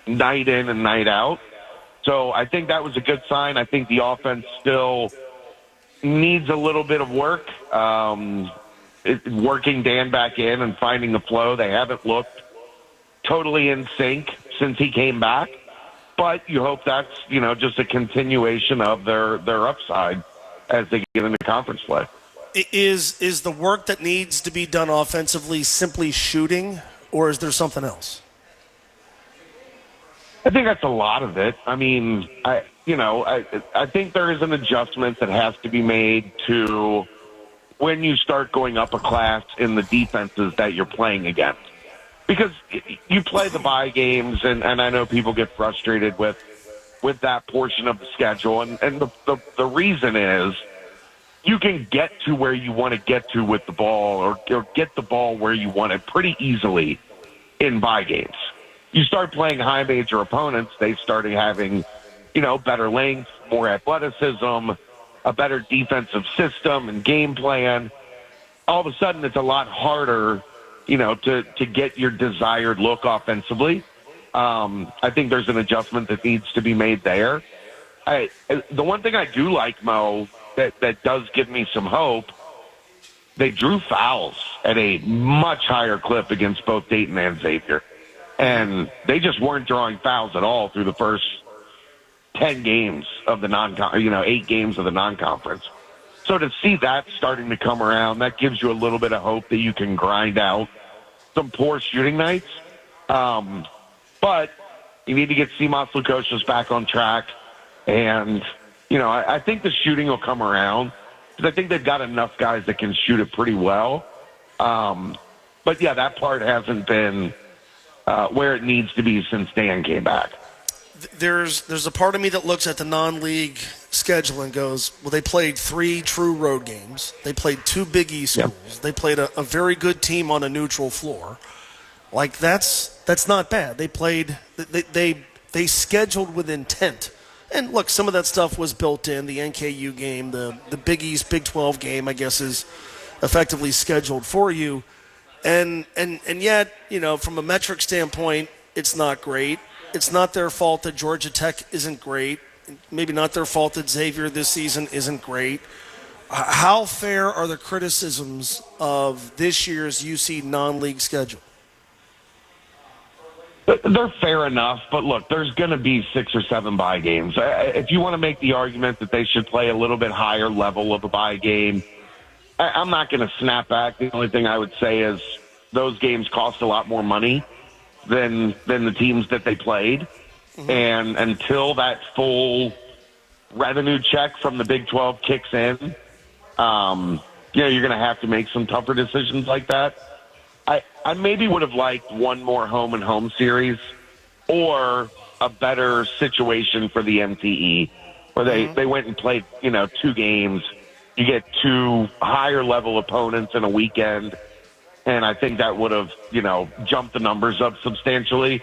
night in and night out. So I think that was a good sign. I think the offense still needs a little bit of work. Working Dan back in and finding the flow. They haven't looked totally in sync since he came back. But you hope that's, just a continuation of their upside as they get into conference play. Is the work that needs to be done offensively simply shooting, or is there something else? I think that's a lot of it. I mean, I think there is an adjustment that has to be made to when you start going up a class in the defenses that you're playing against. Because you play the bye games, and I know people get frustrated with that portion of the schedule. And the reason is you can get to where you want to get to with the ball or get the ball where you want it pretty easily in bye games. You start playing high major opponents, they started having, better length, more athleticism, a better defensive system and game plan. All of a sudden, it's a lot harder, to get your desired look offensively. I think there's an adjustment that needs to be made there. The one thing I do like, Mo, that does give me some hope, they drew fouls at a much higher clip against both Dayton and Xavier. And they just weren't drawing fouls at all through the first 10 games of the 8 games of the non-conference. So to see that starting to come around, that gives you a little bit of hope that you can grind out some poor shooting nights. But you need to get Simas Lukosius back on track. And, I think the shooting will come around because I think they've got enough guys that can shoot it pretty well. But, yeah, that part hasn't been where it needs to be since Dan came back. There's a part of me that looks at the non-league schedule and goes, well, they played 3 true road games. They played 2 Big East schools. Yep. They played a very good team on a neutral floor. Like, that's not bad. They played they scheduled with intent. And look, some of that stuff was built in. The NKU game, the Big East, Big 12 game, I guess, is effectively scheduled for you. And yet, from a metric standpoint, it's not great. It's not their fault that Georgia Tech isn't great. Maybe not their fault that Xavier this season isn't great. How fair are the criticisms of this year's UC non-league schedule? They're fair enough, but look, there's going to be 6 or 7 bye games. If you want to make the argument that they should play a little bit higher level of a bye game, I'm not going to snap back. The only thing I would say is those games cost a lot more money than the teams that they played. Mm-hmm. And until that full revenue check from the Big 12 kicks in, you're going to have to make some tougher decisions like that. I maybe would have liked one more home-and-home series or a better situation for the MTE where they went and played, 2 games. You get 2 higher-level opponents in a weekend, and I think that would have, jumped the numbers up substantially.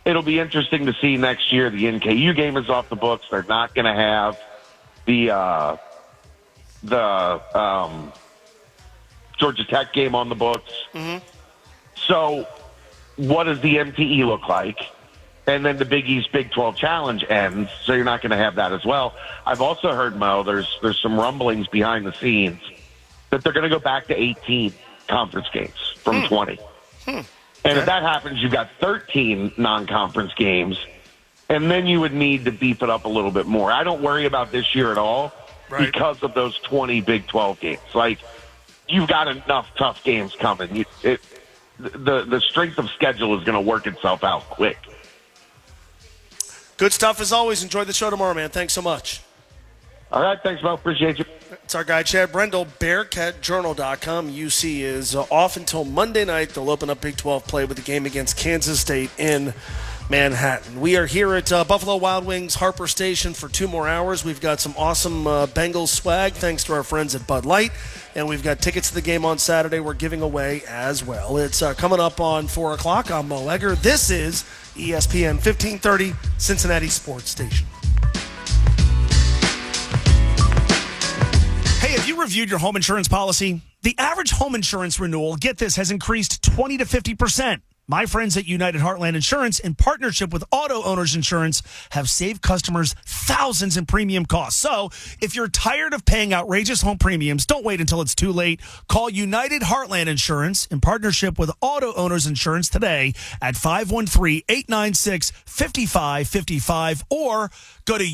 It'll be interesting to see next year. The NKU game is off the books. They're not going to have the Georgia Tech game on the books. Mm-hmm. So what does the MTE look like? And then the Big East Big 12 Challenge ends, so you're not going to have that as well. I've also heard, Mo, there's some rumblings behind the scenes that they're going to go back to 18 conference games from 20. And if that happens, you've got 13 non-conference games, and then you would need to beef it up a little bit more. I don't worry about this year at all because of those 20 Big 12 games. Like, you've got enough tough games coming. The strength of schedule is going to work itself out quick. Good stuff as always. Enjoy the show tomorrow, man. Thanks so much. All right. Thanks, Mo. Appreciate you. It's our guy, Chad Brendel, BearcatJournal.com. UC is off until Monday night. They'll open up Big 12 play with the game against Kansas State in Manhattan. We are here at Buffalo Wild Wings Harper Station for 2 more hours. We've got some awesome Bengals swag thanks to our friends at Bud Light. And we've got tickets to the game on Saturday we're giving away as well. It's coming up on 4 o'clock. I'm Mo Egger. This is ESPN 1530, Cincinnati Sports Station. Hey, have you reviewed your home insurance policy? The average home insurance renewal, get this, has increased 20 to 50%. My friends at United Heartland Insurance, in partnership with Auto Owners Insurance, have saved customers thousands in premium costs. So if you're tired of paying outrageous home premiums, don't wait until it's too late. Call United Heartland Insurance in partnership with Auto Owners Insurance today at 513-896-5555 or go to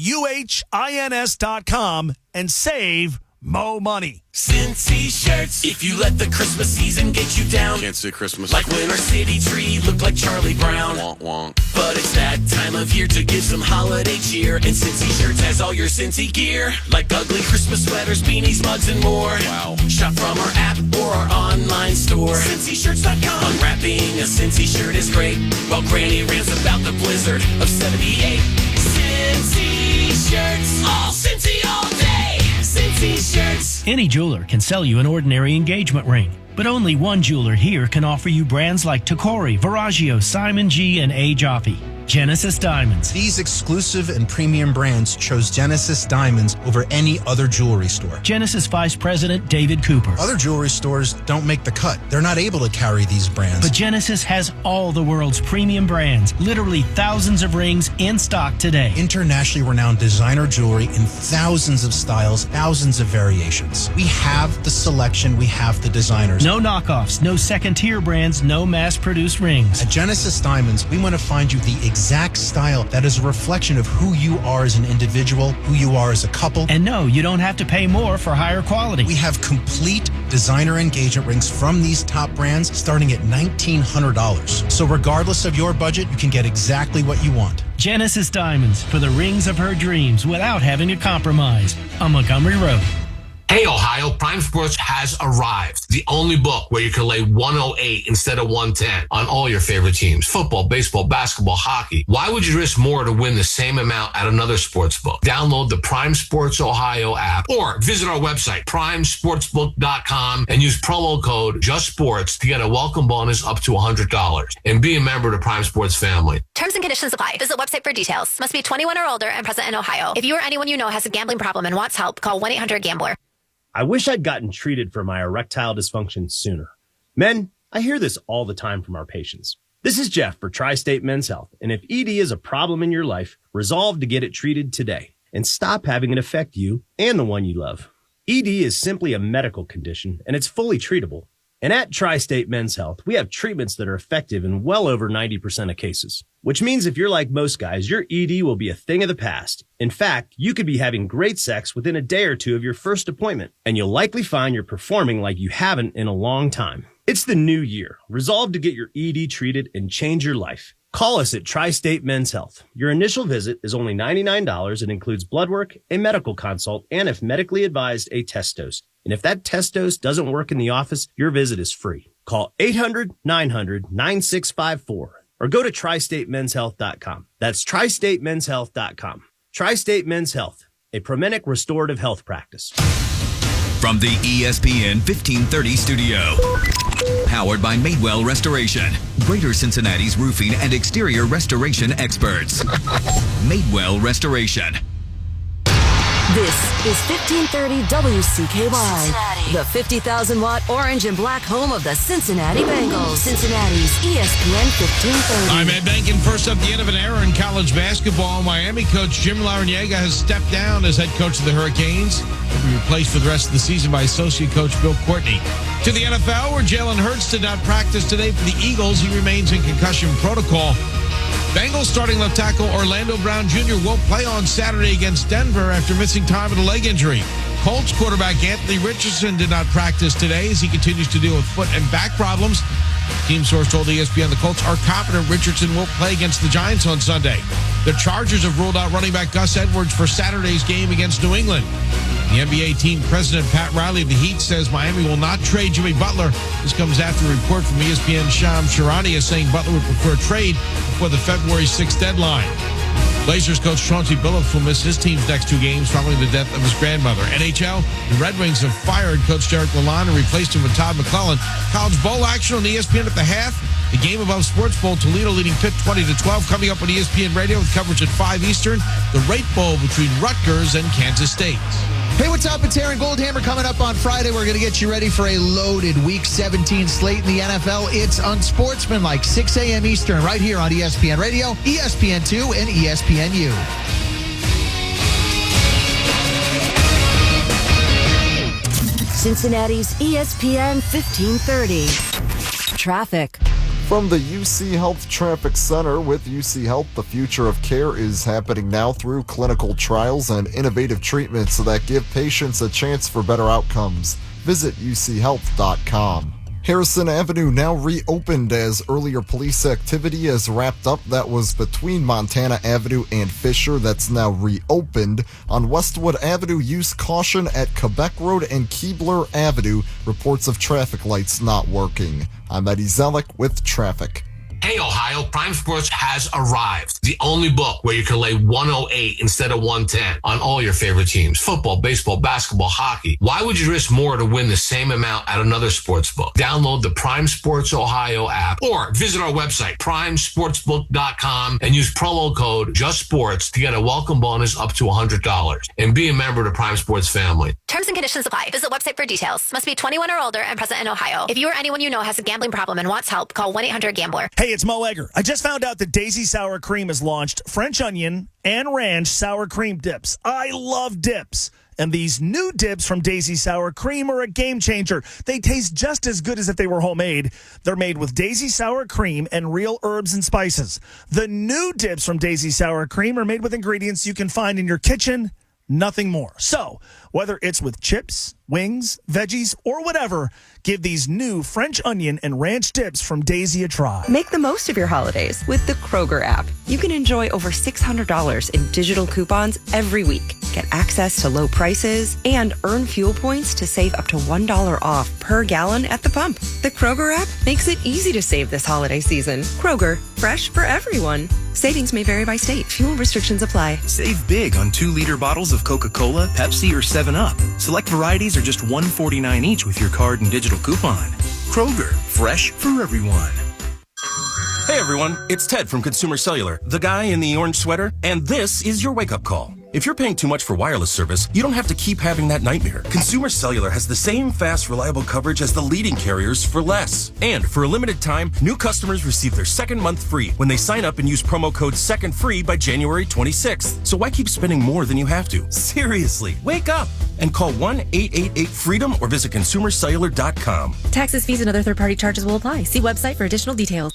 uhins.com and save mo money. Cincy shirts. If you let the Christmas season get you down. Can't say Christmas. Like when our city tree looked like Charlie Brown. Wonk, wonk. But it's that time of year to give some holiday cheer. And Cincy Shirts has all your Cincy gear. Like ugly Christmas sweaters, beanies, mugs, and more. Wow. Shop from our app or our online store. CincyShirts.com. Unwrapping a Cincy shirt is great. While Granny rants about the blizzard of 78. Cincy Shirts. All Cincy all day. Cincy Shirts. Any jeweler can sell you an ordinary engagement ring, but only one jeweler here can offer you brands like Tacori, Veragio, Simon G, and A. Jaffe. Genesis Diamonds. These exclusive and premium brands chose Genesis Diamonds over any other jewelry store. Genesis Vice President David Cooper. Other jewelry stores don't make the cut. They're not able to carry these brands. But Genesis has all the world's premium brands, literally thousands of rings in stock today. Internationally renowned designer jewelry in thousands of styles, thousands of variations. We have the selection, we have the designers. No knockoffs, no second-tier brands, no mass-produced rings. At Genesis Diamonds, we want to find you the exact style that is a reflection of who you are as an individual, who you are as a couple. And no, you don't have to pay more for higher quality. We have complete designer engagement rings from these top brands starting at $1,900. So regardless of your budget, you can get exactly what you want. Genesis Diamonds, for the rings of her dreams without having to compromise. On Montgomery Road. Hey, Ohio, Prime Sports has arrived. The only book where you can lay 108 instead of 110 on all your favorite teams. Football, baseball, basketball, hockey. Why would you risk more to win the same amount at another sports book? Download the Prime Sports Ohio app or visit our website, primesportsbook.com, and use promo code JUSTSPORTS to get a welcome bonus up to $100. And be a member of the Prime Sports family. Terms and conditions apply. Visit website for details. Must be 21 or older and present in Ohio. If you or anyone you know has a gambling problem and wants help, call 1-800-GAMBLER. I wish I'd gotten treated for my erectile dysfunction sooner. Men, I hear this all the time from our patients. This is Jeff for Tri-State Men's Health, and if ED is a problem in your life, resolve to get it treated today and stop having it affect you and the one you love. ED is simply a medical condition, and it's fully treatable. And at Tri-State Men's Health, we have treatments that are effective in well over 90% of cases, which means if you're like most guys, your ED will be a thing of the past. In fact, you could be having great sex within a day or two of your first appointment, and you'll likely find you're performing like you haven't in a long time. It's the new year. Resolve to get your ED treated and change your life. Call us at Tri-State Men's Health. Your initial visit is only $99 and includes blood work, a medical consult, and if medically advised, a test dose. And if that test dose doesn't work in the office, your visit is free. Call 800-900-9654 or go to tristatemenshealth.com. That's tristatemenshealth.com. Tri-State Men's Health, a Promenic restorative health practice. From the ESPN 1530 studio. Powered by Madewell Restoration. Greater Cincinnati's roofing and exterior restoration experts. Madewell Restoration. This is 1530 WCKY, the 50,000-watt orange and black home of the Cincinnati Bengals. Cincinnati's ESPN 1530. I'm Ed Bankin. First up, the end of an era in college basketball. Miami coach Jim Larrañaga has stepped down as head coach of the Hurricanes. He'll be replaced for the rest of the season by associate coach Bill Courtney. To the NFL, where Jalen Hurts did not practice today for the Eagles. He remains in concussion protocol. Bengals starting left tackle Orlando Brown Jr. won't play on Saturday against Denver after missing time with a leg injury. Colts quarterback Anthony Richardson did not practice today as he continues to deal with foot and back problems. Team source told ESPN the Colts are confident Richardson won't play against the Giants on Sunday. The Chargers have ruled out running back Gus Edwards for Saturday's game against New England. The NBA team president Pat Riley of the Heat says Miami will not trade Jimmy Butler. This comes after a report from ESPN's Shams Charania saying Butler would prefer a trade before the February 6th deadline. Blazers coach Chauncey Billups will miss his team's next two games following the death of his grandmother. NHL, the Red Wings have fired coach Derek Lalonde and replaced him with Todd McClellan. College bowl action on ESPN at the half. The game above Sports Bowl, Toledo leading Pitt 20-12. Coming up on ESPN Radio with coverage at 5 Eastern. The Rate Bowl between Rutgers and Kansas State. Hey, what's up? It's Aaron Goldhammer coming up on Friday. We're going to get you ready for a loaded Week 17 slate in the NFL. It's unsportsmanlike, 6 a.m. Eastern, right here on ESPN Radio, ESPN2, and ESPNU. Cincinnati's ESPN 1530. Traffic. From the UC Health Traffic Center, with UC Health, the future of care is happening now through clinical trials and innovative treatments that give patients a chance for better outcomes. Visit uchealth.com. Harrison Avenue now reopened as earlier police activity is wrapped up. That was between Montana Avenue and Fisher. That's now reopened. On Westwood Avenue, use caution at Quebec Road and Keebler Avenue. Reports of traffic lights not working. I'm Eddie Zellick with traffic. Hey, Ohio, Prime Sports has arrived. The only book where you can lay 108 instead of 110 on all your favorite teams. Football, baseball, basketball, hockey. Why would you risk more to win the same amount at another sports book? Download the Prime Sports Ohio app or visit our website, primesportsbook.com, and use promo code JUSTSPORTS to get a welcome bonus up to $100. And be a member of the Prime Sports family. Terms and conditions apply. Visit website for details. Must be 21 or older and present in Ohio. If you or anyone you know has a gambling problem and wants help, call 1-800-GAMBLER. Hey, it's Mo Egger. I just found out that Daisy Sour Cream has launched French onion and ranch sour cream dips. I love dips. And these new dips from Daisy Sour Cream are a game changer. They taste just as good as if they were homemade. They're made with Daisy Sour Cream and real herbs and spices. The new dips from Daisy Sour Cream are made with ingredients you can find in your kitchen, nothing more. So, whether it's with chips, wings, veggies, or whatever, give these new French onion and ranch dips from Daisy a try. Make the most of your holidays with the Kroger app. You can enjoy over $600 in digital coupons every week. Get access to low prices and earn fuel points to save up to $1 off per gallon at the pump. The Kroger app makes it easy to save this holiday season. Kroger, fresh for everyone. Savings may vary by state. Fuel restrictions apply. Save big on 2-liter bottles of Coca-Cola, Pepsi, or 7-Up. Select varieties are just $1.49 each with your card and digital coupon. Kroger, fresh for everyone. Hey everyone, it's Ted from Consumer Cellular, the guy in the orange sweater, and this is your wake-up call. If you're paying too much for wireless service, you don't have to keep having that nightmare. Consumer Cellular has the same fast, reliable coverage as the leading carriers for less. And for a limited time, new customers receive their second month free when they sign up and use promo code SECONDFREE by January 26th. So why keep spending more than you have to? Seriously, wake up and call 1-888-FREEDOM or visit consumercellular.com. Taxes, fees, and other third-party charges will apply. See website for additional details.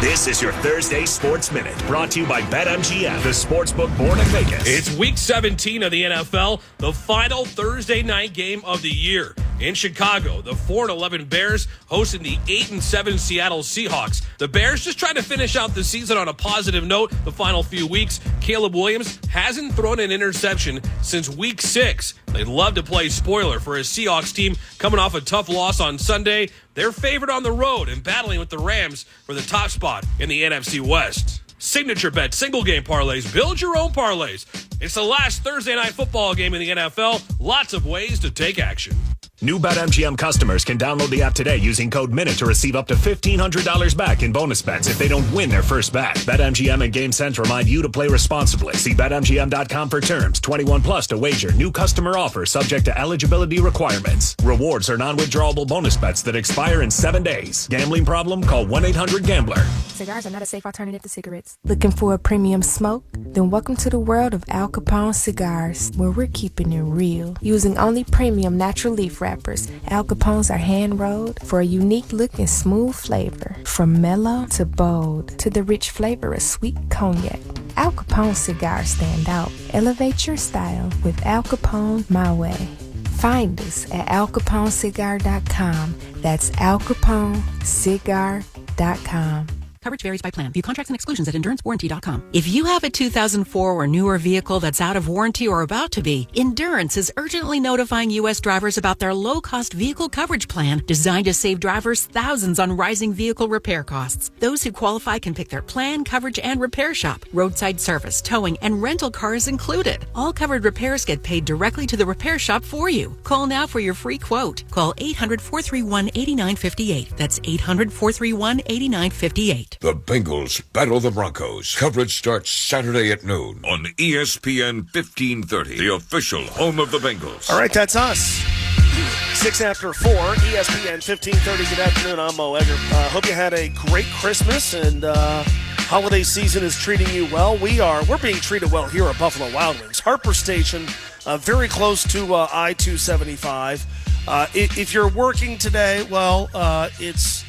This is your Thursday Sports Minute, brought to you by BetMGM, the sportsbook born in Vegas. It's Week 17 of the NFL, the final Thursday night game of the year. In Chicago, the 4-11 Bears hosting the 8-7 Seattle Seahawks. The Bears just trying to finish out the season on a positive note the final few weeks. Caleb Williams hasn't thrown an interception since Week 6. They'd love to play spoiler for a Seahawks team coming off a tough loss on Sunday. They're favored on the road and battling with the Rams for the top spot in the NFC West. Signature bet, single game parlays, build your own parlays. It's the last Thursday night football game in the NFL. Lots of ways to take action. New BetMGM customers can download the app today using code MINUTE to receive up to $1,500 back in bonus bets if they don't win their first bet. BetMGM and GameSense remind you to play responsibly. See BetMGM.com for terms. 21 plus to wager. New customer offer subject to eligibility requirements. Rewards are non-withdrawable bonus bets that expire in 7 days. Gambling problem? Call 1-800-GAMBLER. Cigars are not a safe alternative to cigarettes. Looking for a premium smoke? Then welcome to the world of Al Capone cigars, where we're keeping it real. Using only premium natural leaf wrappers, Al Capones are hand-rolled for a unique look and smooth flavor. From mellow to bold to the rich flavor of sweet cognac, Al Capone cigars stand out. Elevate your style with Al Capone My Way. Find us at alcaponecigar.com. That's alcaponecigar.com. Coverage varies by plan. View contracts and exclusions at EnduranceWarranty.com. If you have a 2004 or newer vehicle that's out of warranty or about to be, Endurance is urgently notifying U.S. drivers about their low-cost vehicle coverage plan designed to save drivers thousands on rising vehicle repair costs. Those who qualify can pick their plan, coverage, and repair shop. Roadside service, towing, and rental cars included. All covered repairs get paid directly to the repair shop for you. Call now for your free quote. Call 800-431-8958. That's 800-431-8958. tonight. The Bengals battle the Broncos. Coverage starts Saturday at noon on ESPN 1530, the official home of the Bengals. All right, that's us. 6 after 4, ESPN 1530. Good afternoon. I'm Mo Egger. Hope you had a great Christmas and holiday season is treating you well. We're being treated well here at Buffalo Wild Wings. Harper Station, very close to I-275. If you're working today, well, it's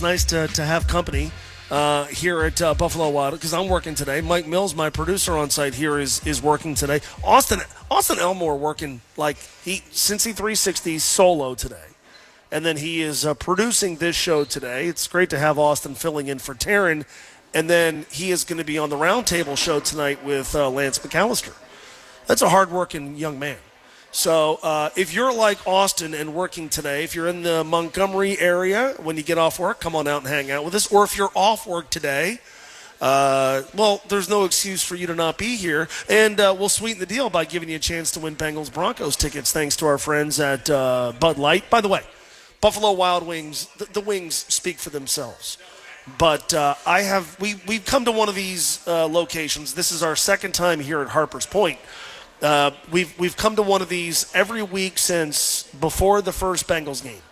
nice to have company here at Buffalo Wild, because I'm working today. Mike Mills, my producer on site here, is working today. Austin Elmore working like Cincy 360 solo today, and then he is producing this show today. It's great to have Austin filling in for Taryn, and then he is going to be on the Roundtable show tonight with Lance McAllister. That's a hard-working young man. So if you're like Austin and working today, if you're in the Montgomery area, when you get off work, come on out and hang out with us. Or if you're off work today, well, there's no excuse for you to not be here. And we'll sweeten the deal by giving you a chance to win Bengals Broncos tickets thanks to our friends at Bud Light. By the way, Buffalo Wild Wings, the wings speak for themselves. But we've come to one of these locations. This is our second time here at Harper's Point. We've come to one of these every week since before the first Bengals game.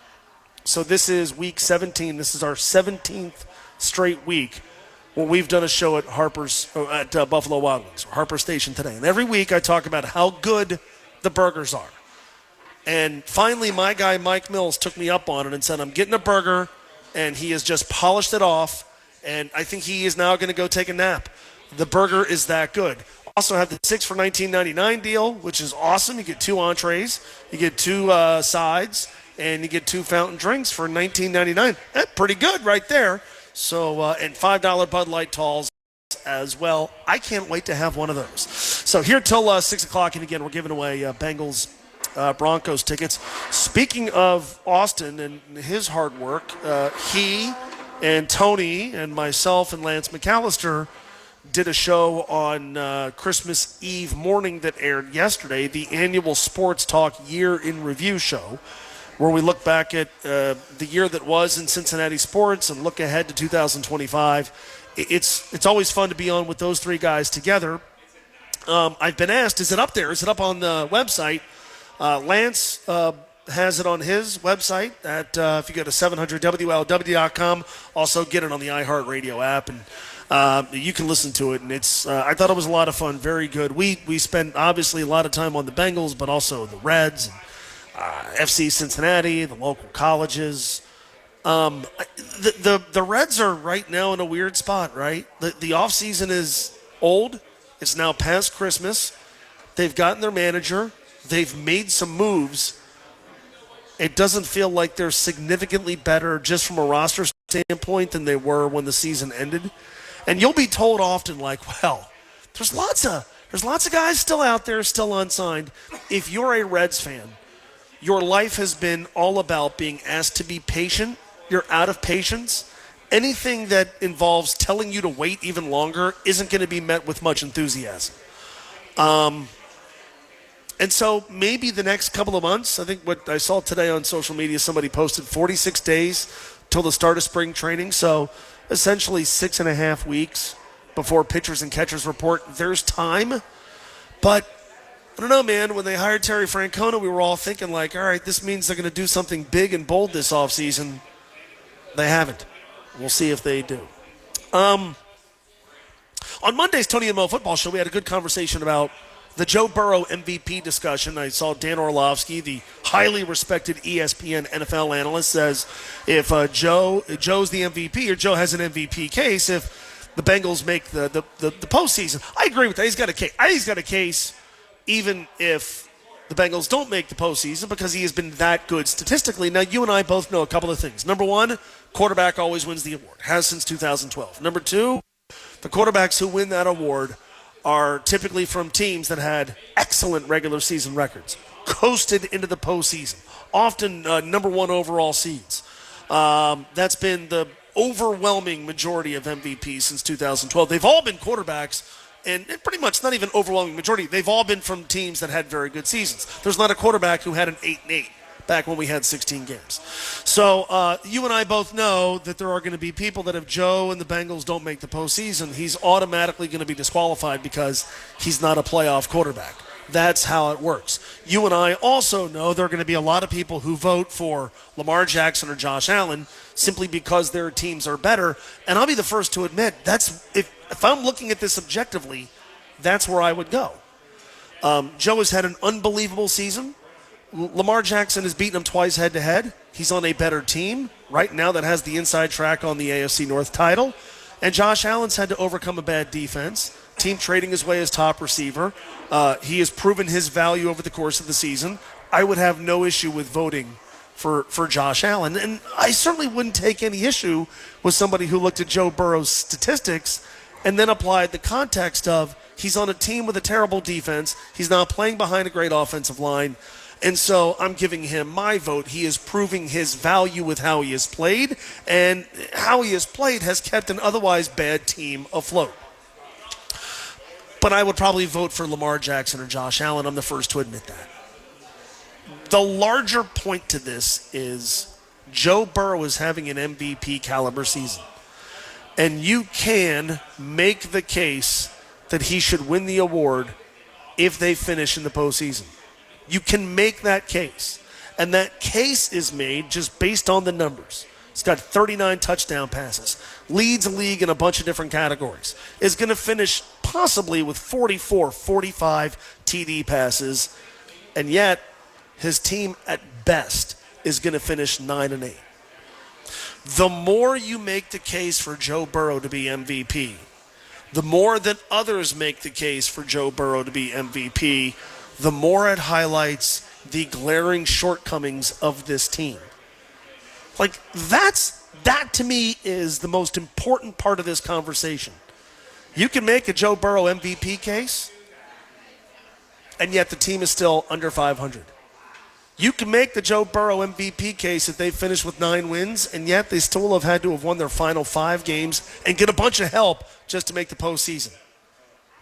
So this is week 17. This is our 17th straight week when we've done a show at Buffalo Wild Wings, Harper Station today. And every week I talk about how good the burgers are. And finally, my guy Mike Mills took me up on it and said, I'm getting a burger, and he has just polished it off, and I think he is now going to go take a nap. The burger is that good. Also have the 6 for $19.99 deal, which is awesome. You get 2 entrees, you get 2 sides, and you get 2 fountain drinks for $19.99. That's pretty good right there. So, and $5 Bud Light talls as well. I can't wait to have one of those. So here till 6 o'clock, and again, we're giving away Bengals Broncos tickets. Speaking of Austin and his hard work, he and Tony and myself and Lance McAllister did a show on Christmas Eve morning that aired yesterday, the annual Sports Talk Year in Review show, where we look back at the year that was in Cincinnati sports and look ahead to 2025. It's always fun to be on with those 3 guys together. I've been asked, is it up there? Is it up on the website? Lance has it on his website at if you go to 700WLW.com. Also get it on the iHeartRadio app, and you can listen to it, and it's. I thought it was a lot of fun, very good. We spent obviously a lot of time on the Bengals, but also the Reds, and, FC Cincinnati, the local colleges. The Reds are right now in a weird spot, right? The offseason is old. It's now past Christmas. They've gotten their manager. They've made some moves. It doesn't feel like they're significantly better just from a roster standpoint than they were when the season ended. And you'll be told often, like, well, there's lots of guys still out there, still unsigned. If you're a Reds fan, your life has been all about being asked to be patient. You're out of patience. Anything that involves telling you to wait even longer isn't going to be met with much enthusiasm. And so maybe the next couple of months, I think what I saw today on social media, somebody posted 46 days till the start of spring training. So essentially 6.5 weeks before pitchers and catchers report. There's time. But I don't know, man. When they hired Terry Francona, we were all thinking like, all right, this means they're going to do something big and bold this offseason. They haven't. We'll see if they do. On Monday's Tony and Mo Football Show, we had a good conversation about the Joe Burrow MVP discussion. I saw Dan Orlovsky, the highly respected ESPN NFL analyst, says if Joe's the MVP, or Joe has an MVP case if the Bengals make the postseason. I agree with that. He's got a case. I think he's got a case even if the Bengals don't make the postseason because he has been that good statistically. Now, you and I both know a couple of things. Number one, quarterback always wins the award. Has since 2012. Number two, the quarterbacks who win that award are typically from teams that had excellent regular season records, coasted into the postseason, often number one overall seeds. That's been the overwhelming majority of MVPs since 2012. They've all been quarterbacks, and pretty much not even overwhelming majority. They've all been from teams that had very good seasons. There's not a quarterback who had an 8-8. back when we had 16 games. So you and I both know that there are going to be people that if Joe and the Bengals don't make the postseason, he's automatically going to be disqualified because he's not a playoff quarterback. That's how it works. You and I also know there are going to be a lot of people who vote for Lamar Jackson or Josh Allen simply because their teams are better. And I'll be the first to admit, that's if I'm looking at this objectively, that's where I would go. Joe has had an unbelievable season. Lamar Jackson has beaten him twice head-to-head. He's on a better team right now that has the inside track on the AFC North title. And Josh Allen's had to overcome a bad defense. Team trading his way as top receiver. He has proven his value over the course of the season. I would have no issue with voting for Josh Allen. And I certainly wouldn't take any issue with somebody who looked at Joe Burrow's statistics and then applied the context of he's on a team with a terrible defense. He's now playing behind a great offensive line. And so I'm giving him my vote. He is proving his value with how he has played, and how he has played has kept an otherwise bad team afloat. But I would probably vote for Lamar Jackson or Josh Allen. I'm the first to admit that. The larger point to this is Joe Burrow is having an MVP caliber season. And you can make the case that he should win the award if they finish in the postseason. You can make that case. And that case is made just based on the numbers. He's got 39 touchdown passes, leads the league in a bunch of different categories, is going to finish possibly with 44, 45 TD passes, and yet his team at best is going to finish 9-8. The more you make the case for Joe Burrow to be MVP, the more that others make the case for Joe Burrow to be MVP, the more it highlights the glaring shortcomings of this team. Like, that to me is the most important part of this conversation. You can make a Joe Burrow MVP case, and yet the team is still under 500. You can make the Joe Burrow MVP case if they finish with 9 wins, and yet they still have had to have won their final 5 games and get a bunch of help just to make the postseason.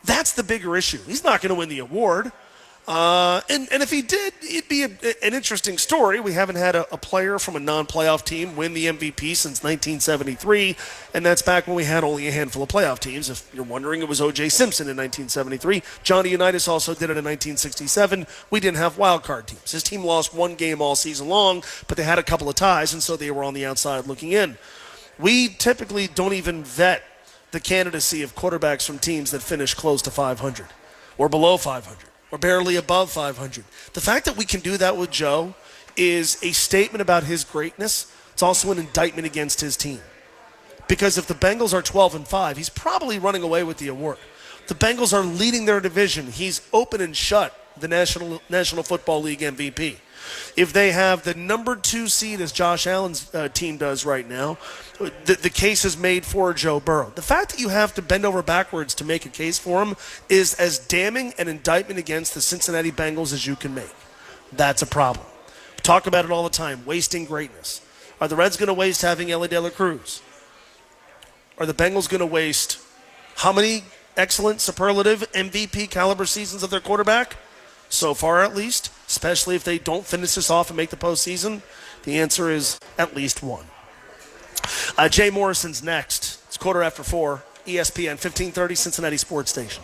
That's the bigger issue. He's not going to win the award. And if he did, it'd be an interesting story. We haven't had a player from a non-playoff team win the MVP since 1973, and that's back when we had only a handful of playoff teams. If you're wondering, it was O.J. Simpson in 1973. Johnny Unitas also did it in 1967. We didn't have wild card teams. His team lost 1 game all season long, but they had a couple of ties, and so they were on the outside looking in. We typically don't even vet the candidacy of quarterbacks from teams that finish close to 500 or below 500. Or barely above 500. The fact that we can do that with Joe is a statement about his greatness. It's also an indictment against his team. Because if the Bengals are 12-5, he's probably running away with the award. The Bengals are leading their division. He's open and shut the National Football League MVP. If they have the number 2 seed, as Josh Allen's team does right now, the case is made for Joe Burrow. The fact that you have to bend over backwards to make a case for him is as damning an indictment against the Cincinnati Bengals as you can make. That's a problem. We talk about it all the time, wasting greatness. Are the Reds going to waste having Ellie De La Cruz? Are the Bengals going to waste how many excellent, superlative, MVP caliber seasons of their quarterback? So far, at least, especially if they don't finish this off and make the postseason, the answer is at least 1. Jay Morrison's next. It's 4:15, ESPN 1530, Cincinnati Sports Station.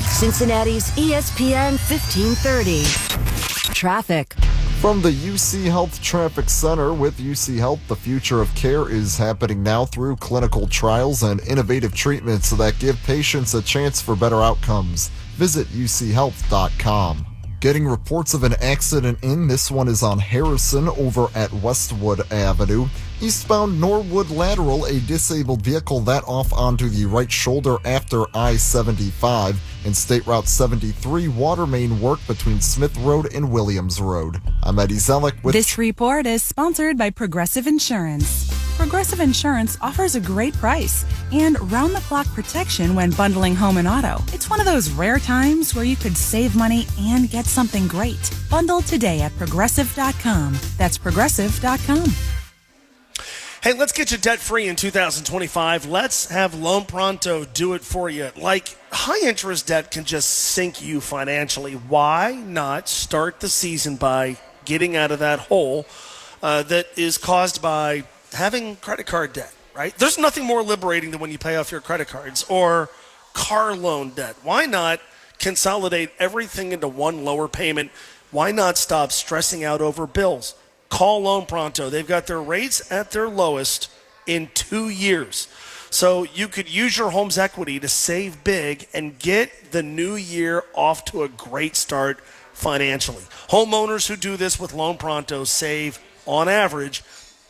Cincinnati's ESPN 1530. Traffic. From the UC Health Traffic Center, with UC Health, the future of care is happening now through clinical trials and innovative treatments that give patients a chance for better outcomes. Visit uchealth.com. Getting reports of an accident in. This one is on Harrison over at Westwood Avenue. Eastbound Norwood Lateral, a disabled vehicle that off onto the right shoulder after I-75. And State Route 73, water main work between Smith Road and Williams Road. I'm Eddie Zellick with... This report is sponsored by Progressive Insurance. Progressive Insurance offers a great price and round-the-clock protection when bundling home and auto. It's one of those rare times where you could save money and get something great. Bundle today at Progressive.com. That's Progressive.com. Hey, let's get you debt-free in 2025. Let's have Loan Pronto do it for you. Like, high-interest debt can just sink you financially. Why not start the season by getting out of that hole that is caused by having credit card debt, right? There's nothing more liberating than when you pay off your credit cards or car loan debt. Why not consolidate everything into one lower payment? Why not stop stressing out over bills? Call Loan Pronto. They've got their rates at their lowest in 2 years. So you could use your home's equity to save big and get the new year off to a great start financially. Homeowners who do this with Loan Pronto save, on average,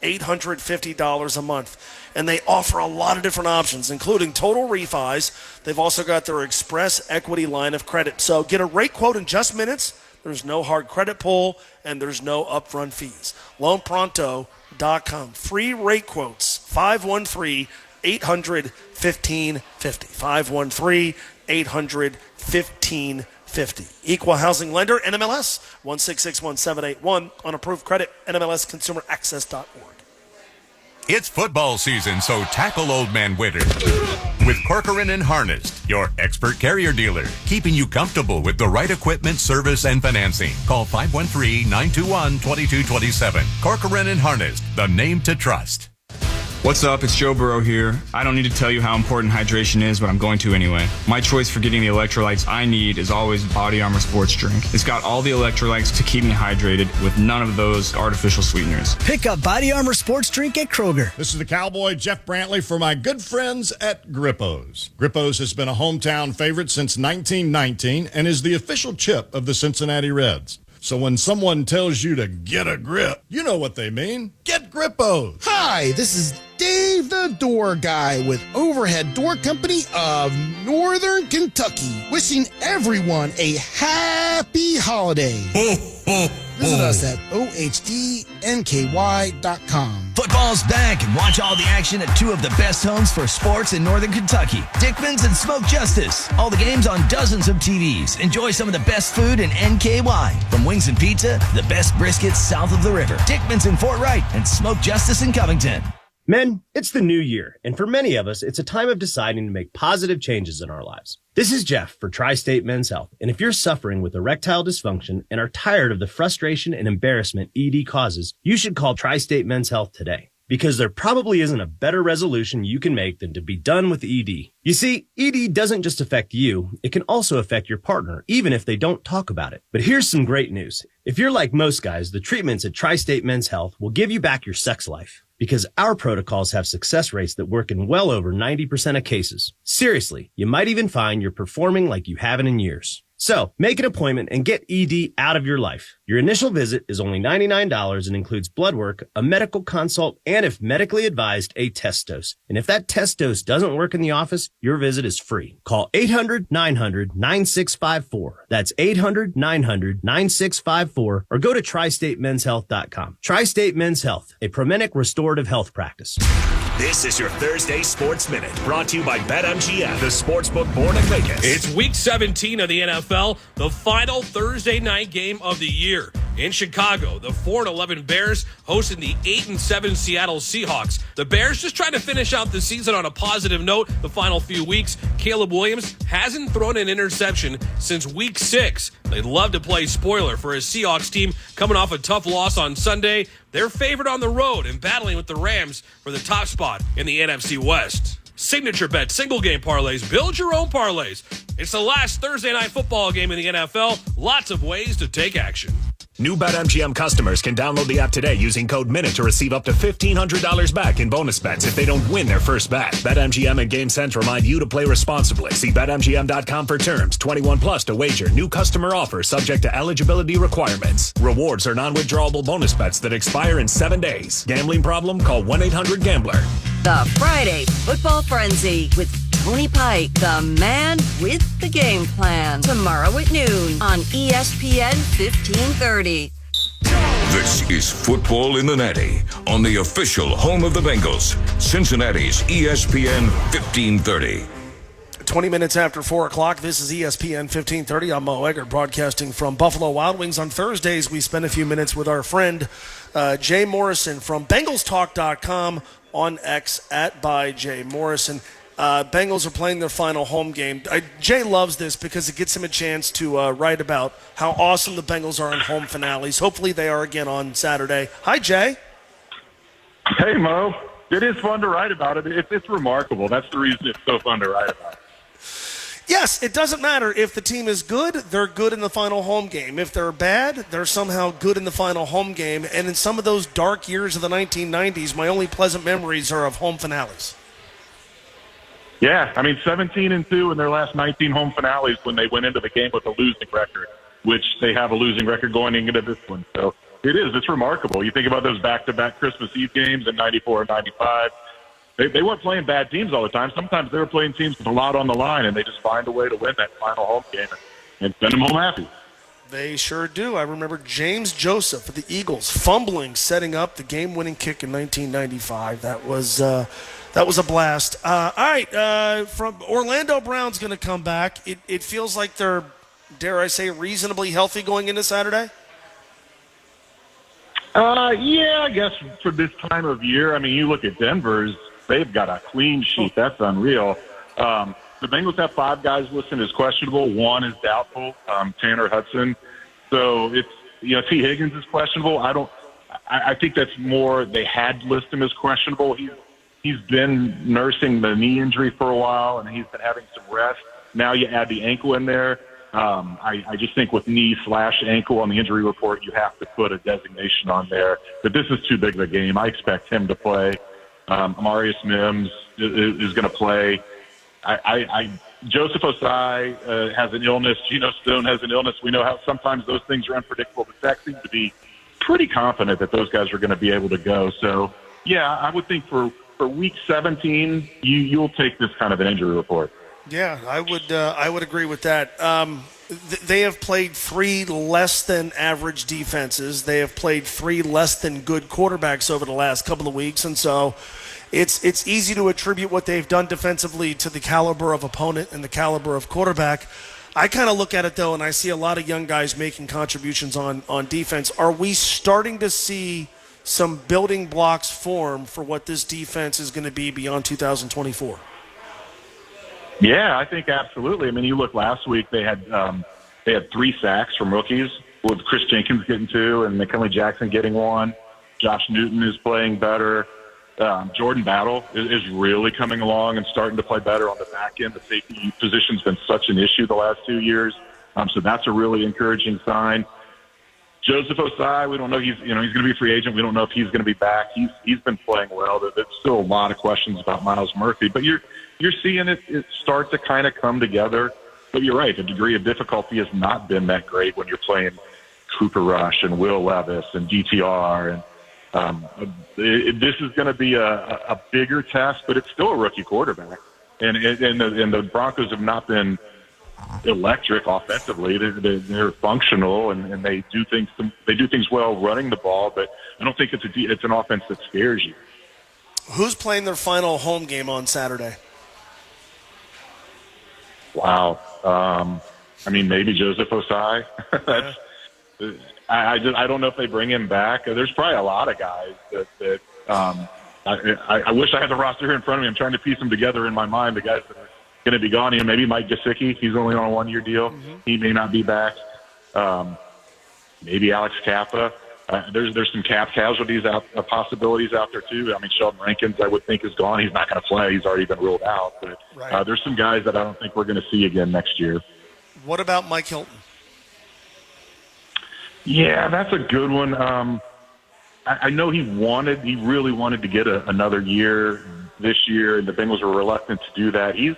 $850 a month. And they offer a lot of different options, including total refis. They've also got their Express Equity line of credit. So get a rate quote in just minutes. There's no hard credit pull, and there's no upfront fees. LoanPronto.com. Free rate quotes, 513-800-1550. 513-800-1550. Equal housing lender, NMLS 1661781. On approved credit, NMLSconsumeraccess.org. It's football season, so tackle Old Man Winter with Corcoran and Harnessed, your expert carrier dealer, keeping you comfortable with the right equipment, service, and financing. Call 513-921-2227. Corcoran and Harnessed, the name to trust. What's up? It's Joe Burrow here. I don't need to tell you how important hydration is, but I'm going to anyway. My choice for getting the electrolytes I need is always Body Armor Sports Drink. It's got all the electrolytes to keep me hydrated with none of those artificial sweeteners. Pick up Body Armor Sports Drink at Kroger. This is the Cowboy Jeff Brantley for my good friends at Grippo's. Grippo's has been a hometown favorite since 1919 and is the official chip of the Cincinnati Reds. So when someone tells you to get a grip, you know what they mean. Get Grippo's. Hi, this is Dave the Door Guy with Overhead Door Company of Northern Kentucky, wishing everyone a happy holiday. Visit us at OHDNKY.com. Football's back, and watch all the action at two of the best homes for sports in Northern Kentucky, Dickman's and Smoke Justice. All the games on dozens of TVs. Enjoy some of the best food in NKY. From wings and pizza to the best briskets south of the river. Dickman's in Fort Wright and Smoke Justice in Covington. Men, it's the new year, and for many of us, it's a time of deciding to make positive changes in our lives. This is Jeff for Tri-State Men's Health, and if you're suffering with erectile dysfunction and are tired of the frustration and embarrassment ED causes, you should call Tri-State Men's Health today, because there probably isn't a better resolution you can make than to be done with ED. You see, ED doesn't just affect you, it can also affect your partner, even if they don't talk about it. But here's some great news. If you're like most guys, the treatments at Tri-State Men's Health will give you back your sex life. Because our protocols have success rates that work in well over 90% of cases. Seriously, you might even find you're performing like you haven't in years. So, make an appointment and get ED out of your life. Your initial visit is only $99 and includes blood work, a medical consult, and if medically advised, a test dose. And if that test dose doesn't work in the office, your visit is free. Call 800-900-9654. That's 800-900-9654 or go to tristatemenshealth.com. Tri-State Men's Health, a Promenic restorative health practice. This is your Thursday Sports Minute, brought to you by BetMGM, the sportsbook born in Vegas. It's Week 17 of the NFL, the final Thursday night game of the year. In Chicago, the 4-11 Bears hosting the 8-7 Seattle Seahawks. The Bears just trying to finish out the season on a positive note the final few weeks. Caleb Williams hasn't thrown an interception since Week 6. They'd love to play spoiler for a Seahawks team coming off a tough loss on Sunday. They're favored on the road and battling with the Rams for the top spot in the NFC West. Signature bet, single game parlays, build your own parlays. It's the last Thursday night football game in the NFL. Lots of ways to take action. New BetMGM customers can download the app today using code MINUTE to receive up to $1,500 back in bonus bets if they don't win their first bet. BetMGM and GameSense remind you to play responsibly. See BetMGM.com for terms. 21 plus to wager. New customer offer subject to eligibility requirements. Rewards are non-withdrawable bonus bets that expire in 7 days. Gambling problem? Call 1-800-GAMBLER. The Friday Football Frenzy with Tony Pike, the man with the game plan. Tomorrow at noon on ESPN 1530. This is Football in the Natty on the official home of the Bengals, Cincinnati's ESPN 1530. 20 minutes after 4 o'clock, this is ESPN 1530. I'm Mo Eggert broadcasting from Buffalo Wild Wings. On Thursdays, we spend a few minutes with our friend Jay Morrison from BengalsTalk.com, on X at by Jay Morrison. Bengals are playing their final home game. Jay loves this because it gets him a chance to write about how awesome the Bengals are in home finales. Hopefully they are again on Saturday. Hi, Jay. Hey, Mo. It is fun to write about it. It's remarkable. That's the reason it's so fun to write about. Yes, it doesn't matter. If the team is good, they're good in the final home game. If they're bad, they're somehow good in the final home game. And in some of those dark years of the 1990s, my only pleasant memories are of home finales. Yeah, I mean, 17-2 in their last 19 home finales when they went into the game with a losing record, which they have a losing record going into this one. So it's remarkable. You think about those back-to-back Christmas Eve games in 94 and 95. They weren't playing bad teams all the time. Sometimes they were playing teams with a lot on the line, and they just find a way to win that final home game and send them home happy. They sure do. I remember James Joseph of the Eagles fumbling, setting up the game-winning kick in 1995. That was a blast. All right, from Orlando Brown's going to come back. It feels like they're, dare I say, reasonably healthy going into Saturday? Yeah, I guess for this time of year. I mean, you look at Denver's. They've got a clean sheet. That's unreal. The Bengals have 5 guys listed as questionable. 1 is doubtful, Tanner Hudson. So it's, T. Higgins is questionable. I think that's more they had listed him as questionable. He's been nursing the knee injury for a while, and he's been having some rest. Now you add the ankle in there. I just think with knee/ankle on the injury report, you have to put a designation on there. But this is too big of a game. I expect him to play. Amarius Mims is going to play. Joseph Osai has an illness. Geno Stone has an illness. We know how sometimes those things are unpredictable, but Zach seems to be pretty confident that those guys are going to be able to go. So, yeah, I would think for Week 17, you'll take this kind of an injury report. Yeah, I would agree with that. They have played 3 less than average defenses. They have played 3 less than good quarterbacks over the last couple of weeks, and so it's easy to attribute what they've done defensively to the caliber of opponent and the caliber of quarterback. I kind of look at it, though, and I see a lot of young guys making contributions on defense. Are we starting to see some building blocks form for what this defense is going to be beyond 2024? Yeah, I think absolutely. I mean, you look last week; they had 3 sacks from rookies, with Chris Jenkins getting 2 and McKinley Jackson getting 1. Josh Newton is playing better. Jordan Battle is really coming along and starting to play better on the back end. The safety position's been such an issue the last 2 years, so that's a really encouraging sign. Joseph Osai, we don't know. He's going to be a free agent. We don't know if he's going to be back. He's been playing well. There's still a lot of questions about Miles Murphy, but you're seeing it start to kind of come together. But you're right. The degree of difficulty has not been that great when you're playing Cooper Rush and Will Levis and DTR. And this is going to be a bigger test, but it's still a rookie quarterback. And the Broncos have not been electric offensively. They're functional and they do things well running the ball, but I don't think it's an offense that scares you. Who's playing their final home game on Saturday? Wow. I mean, maybe Joseph Osai. I don't know if they bring him back. There's probably a lot of guys that I wish I had the roster here in front of me. I'm trying to piece them together in my mind, the guys that are going to be gone. Maybe Mike Gesicki. He's only on a 1-year deal. Mm-hmm. He may not be back. Maybe Alex Kappa. There's some cap casualties possibilities out there too. I mean, Sheldon Rankins, I would think, is gone. He's not going to play. He's already been ruled out. But right. There's some guys that I don't think we're going to see again next year. What about Mike Hilton? Yeah, that's a good one. I know he really wanted to get another year this year, and the Bengals were reluctant to do that. He's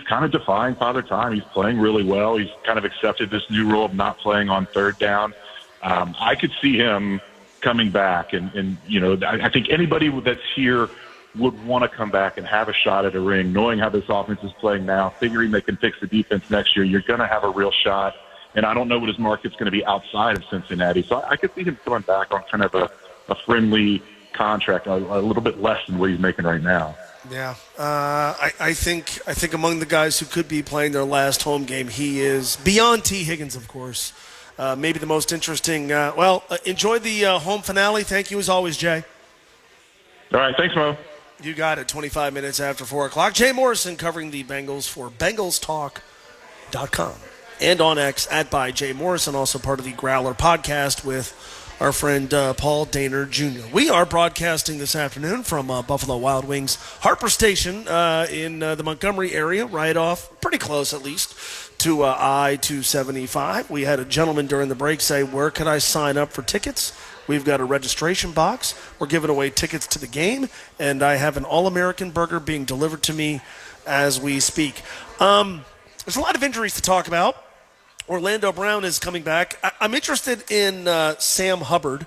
kind of defying Father Time. He's playing really well. He's kind of accepted this new rule of not playing on third down. I could see him coming back, and I think anybody that's here would want to come back and have a shot at a ring, knowing how this offense is playing now, figuring they can fix the defense next year. You're going to have a real shot, and I don't know what his market's going to be outside of Cincinnati. So I could see him coming back on kind of a friendly contract, a little bit less than what he's making right now. Yeah, I think among the guys who could be playing their last home game, he is, beyond T. Higgins, of course, maybe the most interesting. Enjoy the home finale. Thank you as always, Jay. All right, thanks, Mo. You got it, 25 minutes after 4 o'clock. Jay Morrison covering the Bengals for BengalsTalk.com and on X @by Jay Morrison, also part of the Growler podcast with our friend Paul Daner Jr. We are broadcasting this afternoon from Buffalo Wild Wings Harper Station in the Montgomery area, right off, pretty close at least, to I-275. We had a gentleman during the break say, where can I sign up for tickets? We've got a registration box. We're giving away tickets to the game, and I have an All-American burger being delivered to me as we speak. There's a lot of injuries to talk about. Orlando Brown is coming back. I'm interested in Sam Hubbard.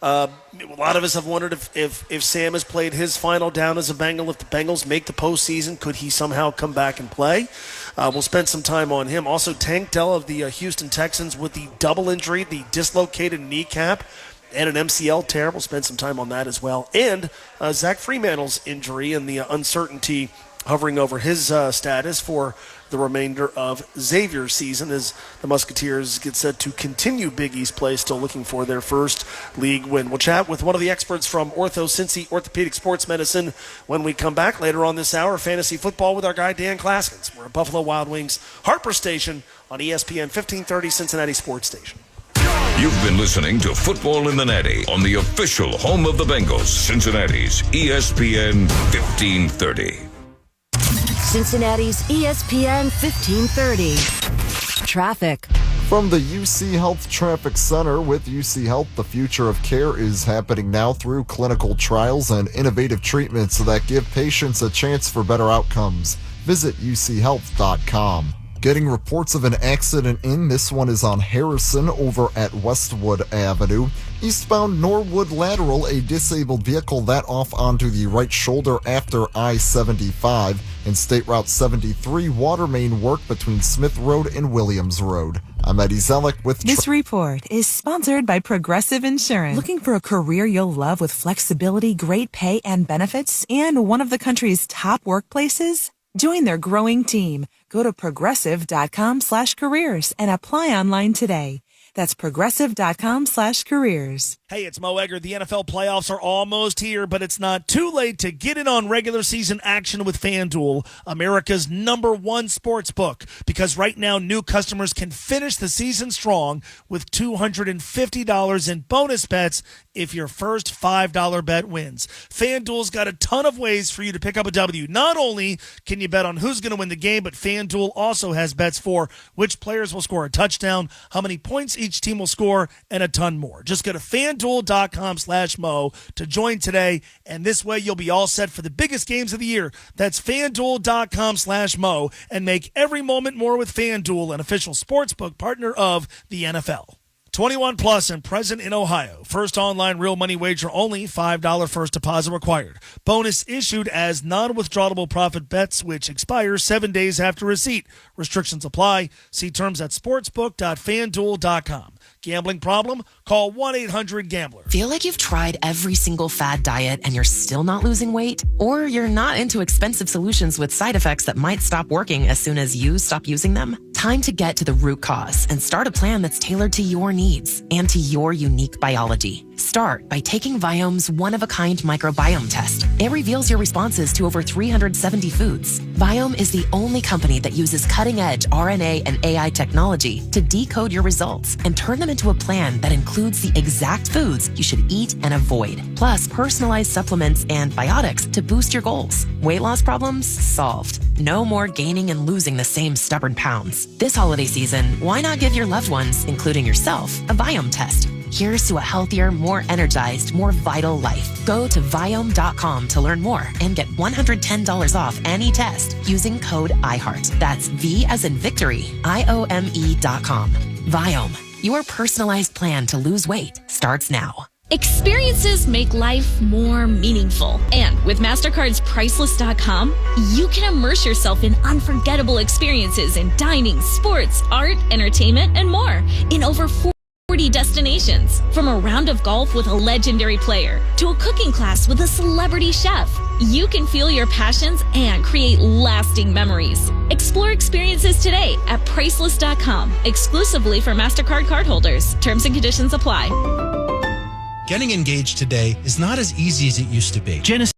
A lot of us have wondered if Sam has played his final down as a Bengal. If the Bengals make the postseason, could he somehow come back and play? We'll spend some time on him. Also, Tank Dell of the Houston Texans with the double injury, the dislocated kneecap, and an MCL tear. We'll spend some time on that as well. And Zach Freemantle's injury and the uncertainty hovering over his status for the remainder of Xavier's season as the Musketeers get set to continue Big East play, still looking for their first league win. We'll chat with one of the experts from Cincy Orthopedic Sports Medicine when we come back later on this hour. Fantasy football with our guy Dan Klaskins. We're at Buffalo Wild Wings Harper Station on ESPN 1530 Cincinnati Sports Station. You've been listening to Football in the Natty on the official home of the Bengals, Cincinnati's ESPN 1530. Cincinnati's ESPN 1530. Traffic. From the UC Health Traffic Center with UC Health, the future of care is happening now through clinical trials and innovative treatments that give patients a chance for better outcomes. Visit uchealth.com. Getting reports of an accident in. This one is on Harrison over at Westwood Avenue. Eastbound Norwood Lateral, a disabled vehicle that off onto the right shoulder after I-75. And State Route 73, water main work between Smith Road and Williams Road. I'm Eddie Zellick with... This report is sponsored by Progressive Insurance. Looking for a career you'll love with flexibility, great pay, and benefits, and one of the country's top workplaces? Join their growing team. Go to progressive.com/careers and apply online today. That's progressive.com/careers. Hey, it's Mo Egger. The NFL playoffs are almost here, but it's not too late to get in on regular season action with FanDuel, America's #1 sports book. Because right now, new customers can finish the season strong with $250 in bonus bets if your first $5 bet wins. FanDuel's got a ton of ways for you to pick up a W. Not only can you bet on who's going to win the game, but FanDuel also has bets for which players will score a touchdown, how many points each team will score, and a ton more. Just go to FanDuel.com/Mo to join today, and this way you'll be all set for the biggest games of the year. That's FanDuel.com/Mo, and make every moment more with FanDuel, an official sportsbook partner of the NFL. 21 plus and present in Ohio. First online real money wager only. $5 first deposit required. Bonus issued as non-withdrawable profit bets, which expire 7 days after receipt. Restrictions apply. See terms at sportsbook.fanduel.com. Gambling problem? Call 1-800-GAMBLER. Feel like you've tried every single fad diet and you're still not losing weight? Or you're not into expensive solutions with side effects that might stop working as soon as you stop using them? Time to get to the root cause and start a plan that's tailored to your needs and to your unique biology. Start by taking Viome's one-of-a-kind microbiome test. It reveals your responses to over 370 foods. Viome is the only company that uses cutting-edge RNA and AI technology to decode your results and turn them into a plan that includes the exact foods you should eat and avoid, plus personalized supplements and biotics to boost your goals. Weight loss problems? Solved. No more gaining and losing the same stubborn pounds. This holiday season, why not give your loved ones, including yourself, a Viome test? Here's to a healthier, more energized, more vital life. Go to Viome.com to learn more and get $110 off any test using code IHEART. That's V as in victory, IOME.com. Viome, your personalized plan to lose weight starts now. Experiences make life more meaningful. And with MasterCard's Priceless.com, you can immerse yourself in unforgettable experiences in dining, sports, art, entertainment, and more in over 40 destinations. From a round of golf with a legendary player to a cooking class with a celebrity chef, you can feel your passions and create lasting memories. Explore experiences today at Priceless.com, exclusively for MasterCard cardholders. Terms and conditions apply. Getting engaged today is not as easy as it used to be. Genesis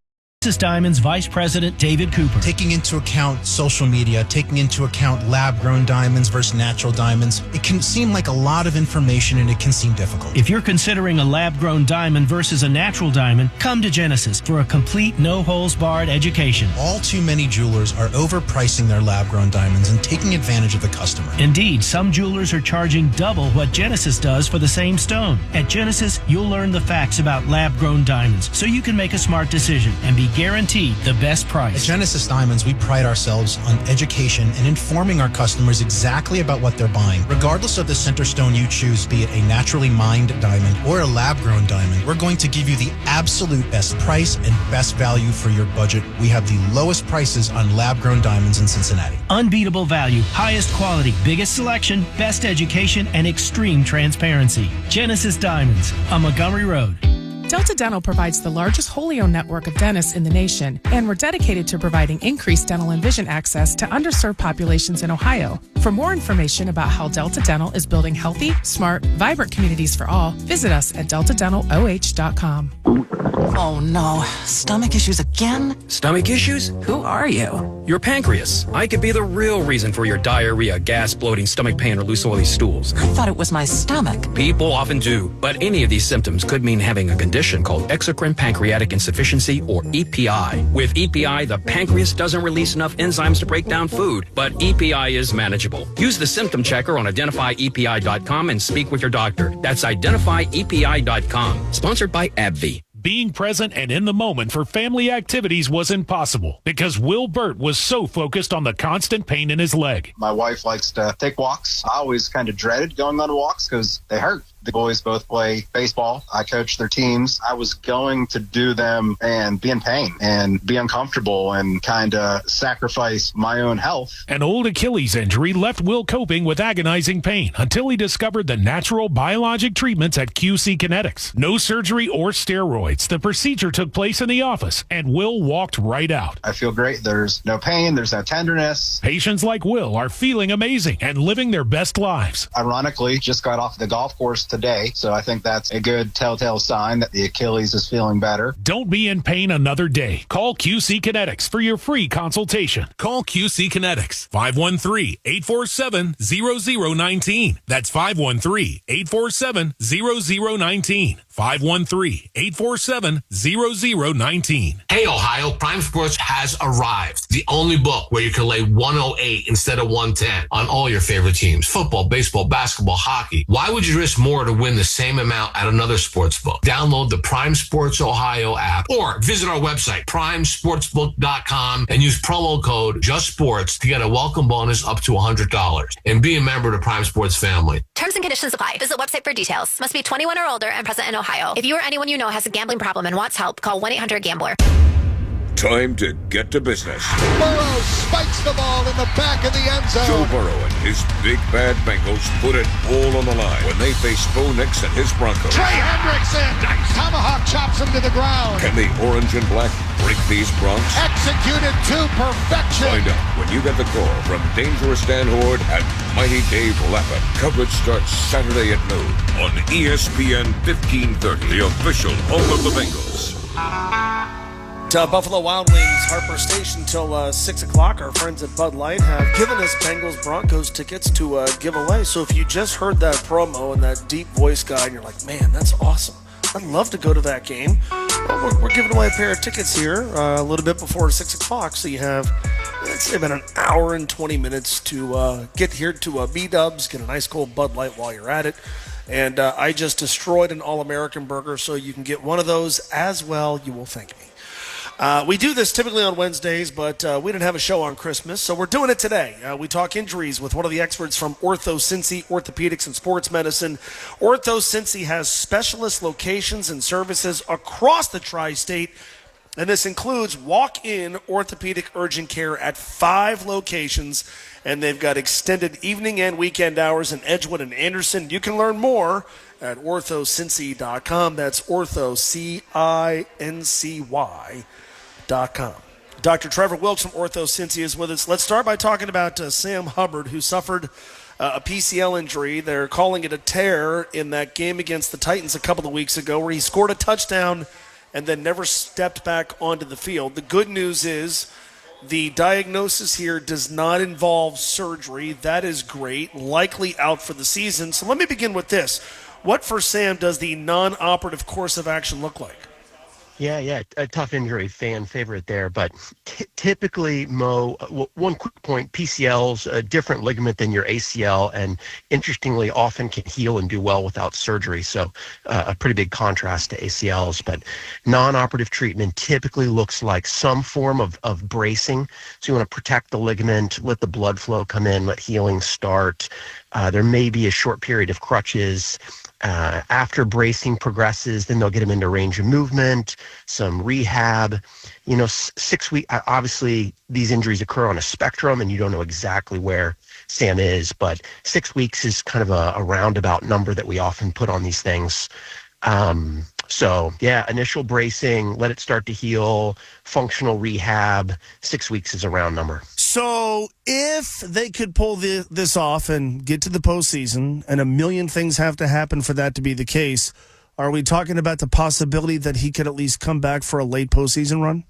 Genesis Diamonds Vice President David Cooper. Taking into account social media, taking into account lab-grown diamonds versus natural diamonds, it can seem like a lot of information and it can seem difficult. If you're considering a lab-grown diamond versus a natural diamond, come to Genesis for a complete no-holds-barred education. All too many jewelers are overpricing their lab-grown diamonds and taking advantage of the customer. Indeed, some jewelers are charging double what Genesis does for the same stone. At Genesis, you'll learn the facts about lab-grown diamonds so you can make a smart decision and be guaranteed the best price. At Genesis Diamonds, we pride ourselves on education and informing our customers exactly about what they're buying. Regardless of the center stone you choose, be it a naturally mined diamond or a lab-grown diamond, we're going to give you the absolute best price and best value for your budget. We have the lowest prices on lab-grown diamonds in Cincinnati. Unbeatable value, highest quality, biggest selection, best education, and extreme transparency. Genesis Diamonds on Montgomery Road. Delta Dental provides the largest wholly owned network of dentists in the nation, and we're dedicated to providing increased dental and vision access to underserved populations in Ohio. For more information about how Delta Dental is building healthy, smart, vibrant communities for all, visit us at deltadental.oh.com. Oh no, stomach issues again? Stomach issues? Who are you? Your pancreas. I could be the real reason for your diarrhea, gas, bloating, stomach pain, or loose oily stools. I thought it was my stomach. People often do, but any of these symptoms could mean having a condition called exocrine pancreatic insufficiency, or EPI. With EPI, the pancreas doesn't release enough enzymes to break down food, but EPI is manageable. Use the symptom checker on identifyepi.com and speak with your doctor. That's identifyepi.com. Sponsored by AbbVie. Being present and in the moment for family activities was impossible because Will Burt was so focused on the constant pain in his leg. My wife likes to take walks. I always kind of dreaded going on walks because they hurt. The boys both play baseball. I coach their teams. I was going to do them and be in pain and be uncomfortable and kind of sacrifice my own health. An old Achilles injury left Will coping with agonizing pain until he discovered the natural biologic treatments at QC Kinetics. No surgery or steroids. The procedure took place in the office, and Will walked right out. I feel great. There's no pain. There's no tenderness. Patients like Will are feeling amazing and living their best lives. Ironically, just got off the golf course today, so I think that's a good telltale sign that the Achilles is feeling better. Don't be in pain another day. Call QC Kinetics for your free consultation. Call QC Kinetics, 513-847-0019. That's 513-847-0019. 513-847-0019. Hey, Ohio, Prime Sports has arrived. The only book where you can lay 108 instead of 110 on all your favorite teams. Football, baseball, basketball, hockey. Why would you risk more to win the same amount at another sports book? Download the Prime Sports Ohio app or visit our website, primesportsbook.com, and use promo code JUSTSPORTS to get a welcome bonus up to $100. And be a member of the Prime Sports family. Terms and conditions apply. Visit website for details. Must be 21 or older and present in Ohio. If you or anyone you know has a gambling problem and wants help, call 1-800-GAMBLER. Time to get to business. Burrow spikes the ball in the back of the end zone. Joe Burrow and his big bad Bengals put it all on the line when they face Bo Nix and his Broncos. Trey Hendrickson, tomahawk chops him to the ground. Can the orange and black break these Bronx? Executed to perfection. Find out when you get the call from Dangerous Dan Horde and Mighty Dave Lappin. Coverage starts Saturday at noon on ESPN 1530, the official home of the Bengals. Buffalo Wild Wings, Harper Station till 6 o'clock. Our friends at Bud Light have given us Bengals Broncos tickets to give away. So if you just heard that promo and that deep voice guy and you're like, man, that's awesome, I'd love to go to that game. Well, we're giving away a pair of tickets here a little bit before 6 o'clock. So you have, let's say, about an hour and 20 minutes to get here to B-Dubs, get a nice cold Bud Light while you're at it. And I just destroyed an All-American burger, so you can get one of those as well. You will thank me. We do this typically on Wednesdays, but we didn't have a show on Christmas, so we're doing it today. We talk injuries with one of the experts from Ortho Cincy Orthopedics and Sports Medicine. Ortho Cincy has specialist locations and services across the tri-state, and this includes walk-in orthopedic urgent care at 5 locations, and they've got extended evening and weekend hours in Edgewood and Anderson. You can learn more at orthocincy.com. That's orthocincy.com. Dr. Trevor Wilkes from Ortho Cincy is with us. Let's start by talking about Sam Hubbard, who suffered a PCL injury. They're calling it a tear in that game against the Titans a couple of weeks ago, where he scored a touchdown and then never stepped back onto the field. The good news is the diagnosis here does not involve surgery. That is great. Likely out for the season. So let me begin with this. What for Sam does the non-operative course of action look like? Yeah, a tough injury, fan favorite there. But typically, Mo, one quick point, PCL's a different ligament than your ACL, and interestingly, often can heal and do well without surgery. So a pretty big contrast to ACLs. But non-operative treatment typically looks like some form of bracing. So you want to protect the ligament, let the blood flow come in, let healing start. There may be a short period of crutches. After bracing progresses, then they'll get him into range of movement, some rehab. 6 weeks, obviously these injuries occur on a spectrum and you don't know exactly where Sam is, but 6 weeks is kind of a roundabout number that we often put on these things. Initial bracing, let it start to heal, functional rehab, 6 weeks is a round number. So if they could pull this off and get to the postseason, and a million things have to happen for that to be the case, are we talking about the possibility that he could at least come back for a late postseason run?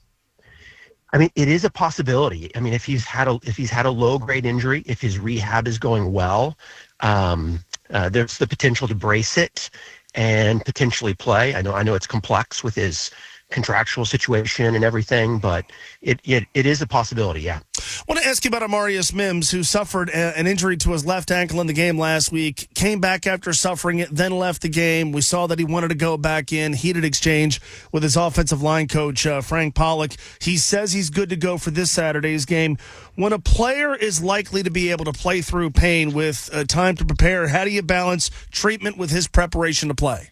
I mean, it is a possibility. I mean, if he's had a low grade injury, if his rehab is going well, there's the potential to brace it and potentially play. I know it's complex with his contractual situation and everything, but it is a possibility, yeah. I want to ask you about Amarius Mims, who suffered an injury to his left ankle in the game last week, came back after suffering it, then left the game. We saw that he wanted to go back in, heated exchange with his offensive line coach, Frank Pollock. He says he's good to go for this Saturday's game. When a player is likely to be able to play through pain with time to prepare, how do you balance treatment with his preparation to play?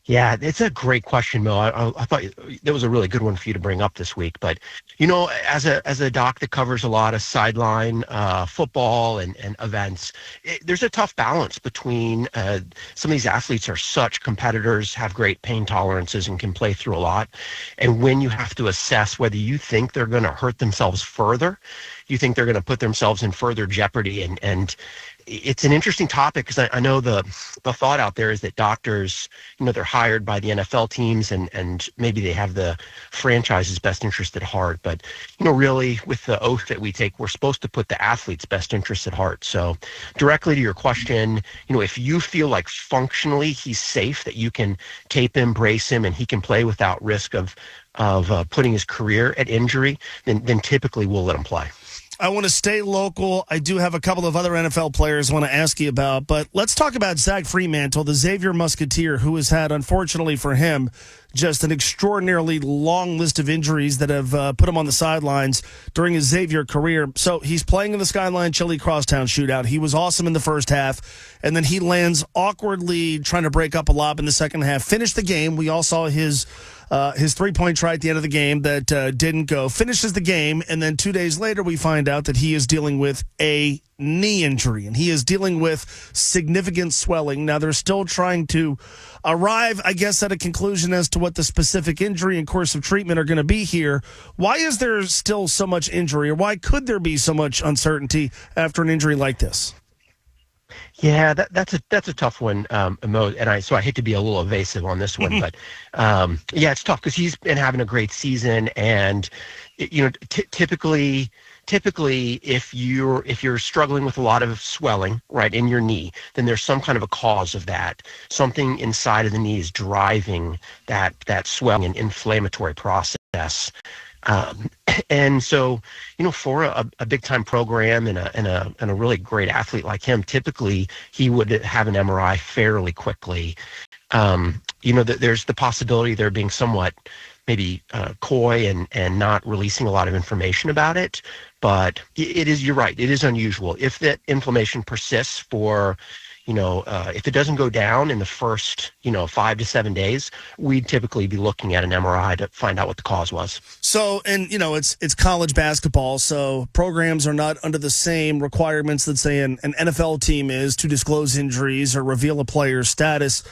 Yeah, it's a great question, Mo. I thought that was a really good one for you to bring up this week. But, as a doc that covers a lot of sideline football and events, there's a tough balance between some of these athletes are such competitors, have great pain tolerances, and can play through a lot. And when you have to assess whether you think they're going to hurt themselves further, you think they're going to put themselves in further jeopardy. And it's an interesting topic because I know the thought out there is that doctors, they're hired by the NFL teams and maybe they have the franchise's best interest at heart. But, really with the oath that we take, we're supposed to put the athlete's best interest at heart. So directly to your question, if you feel like functionally he's safe, that you can tape him, brace him, and he can play without risk of putting his career at injury, then typically we'll let him play. I want to stay local. I do have a couple of other NFL players I want to ask you about, but let's talk about Zach Fremantle, the Xavier Musketeer, who has had, unfortunately for him, just an extraordinarily long list of injuries that have put him on the sidelines during his Xavier career. So he's playing in the Skyline Chili Crosstown shootout. He was awesome in the first half, and then he lands awkwardly trying to break up a lob in the second half. Finished the game. We all saw his three-point try at the end of the game that didn't go. Finishes the game, and then 2 days later we find out that he is dealing with a knee injury, and he is dealing with significant swelling. Now, they're still trying to arrive, I guess, at a conclusion as to what the specific injury and course of treatment are going to be here. Why is there still so much injury, or why could there be so much uncertainty after an injury like this? Yeah, that's a tough one, Mo, and I hate to be a little evasive on this one, but it's tough because he's been having a great season, and typically if you're struggling with a lot of swelling right in your knee, then there's some kind of a cause of that. Something inside of the knee is driving that swelling and inflammatory process. And so, for a big time program and a really great athlete like him, typically he would have an MRI fairly quickly. There's the possibility there being somewhat maybe coy and not releasing a lot of information about it. But you're right, it is unusual. If that inflammation persists for, if it doesn't go down in the first, 5 to 7 days, we'd typically be looking at an MRI to find out what the cause was. So, and it's college basketball, so programs are not under the same requirements that, say, an NFL team is to disclose injuries or reveal a player's status.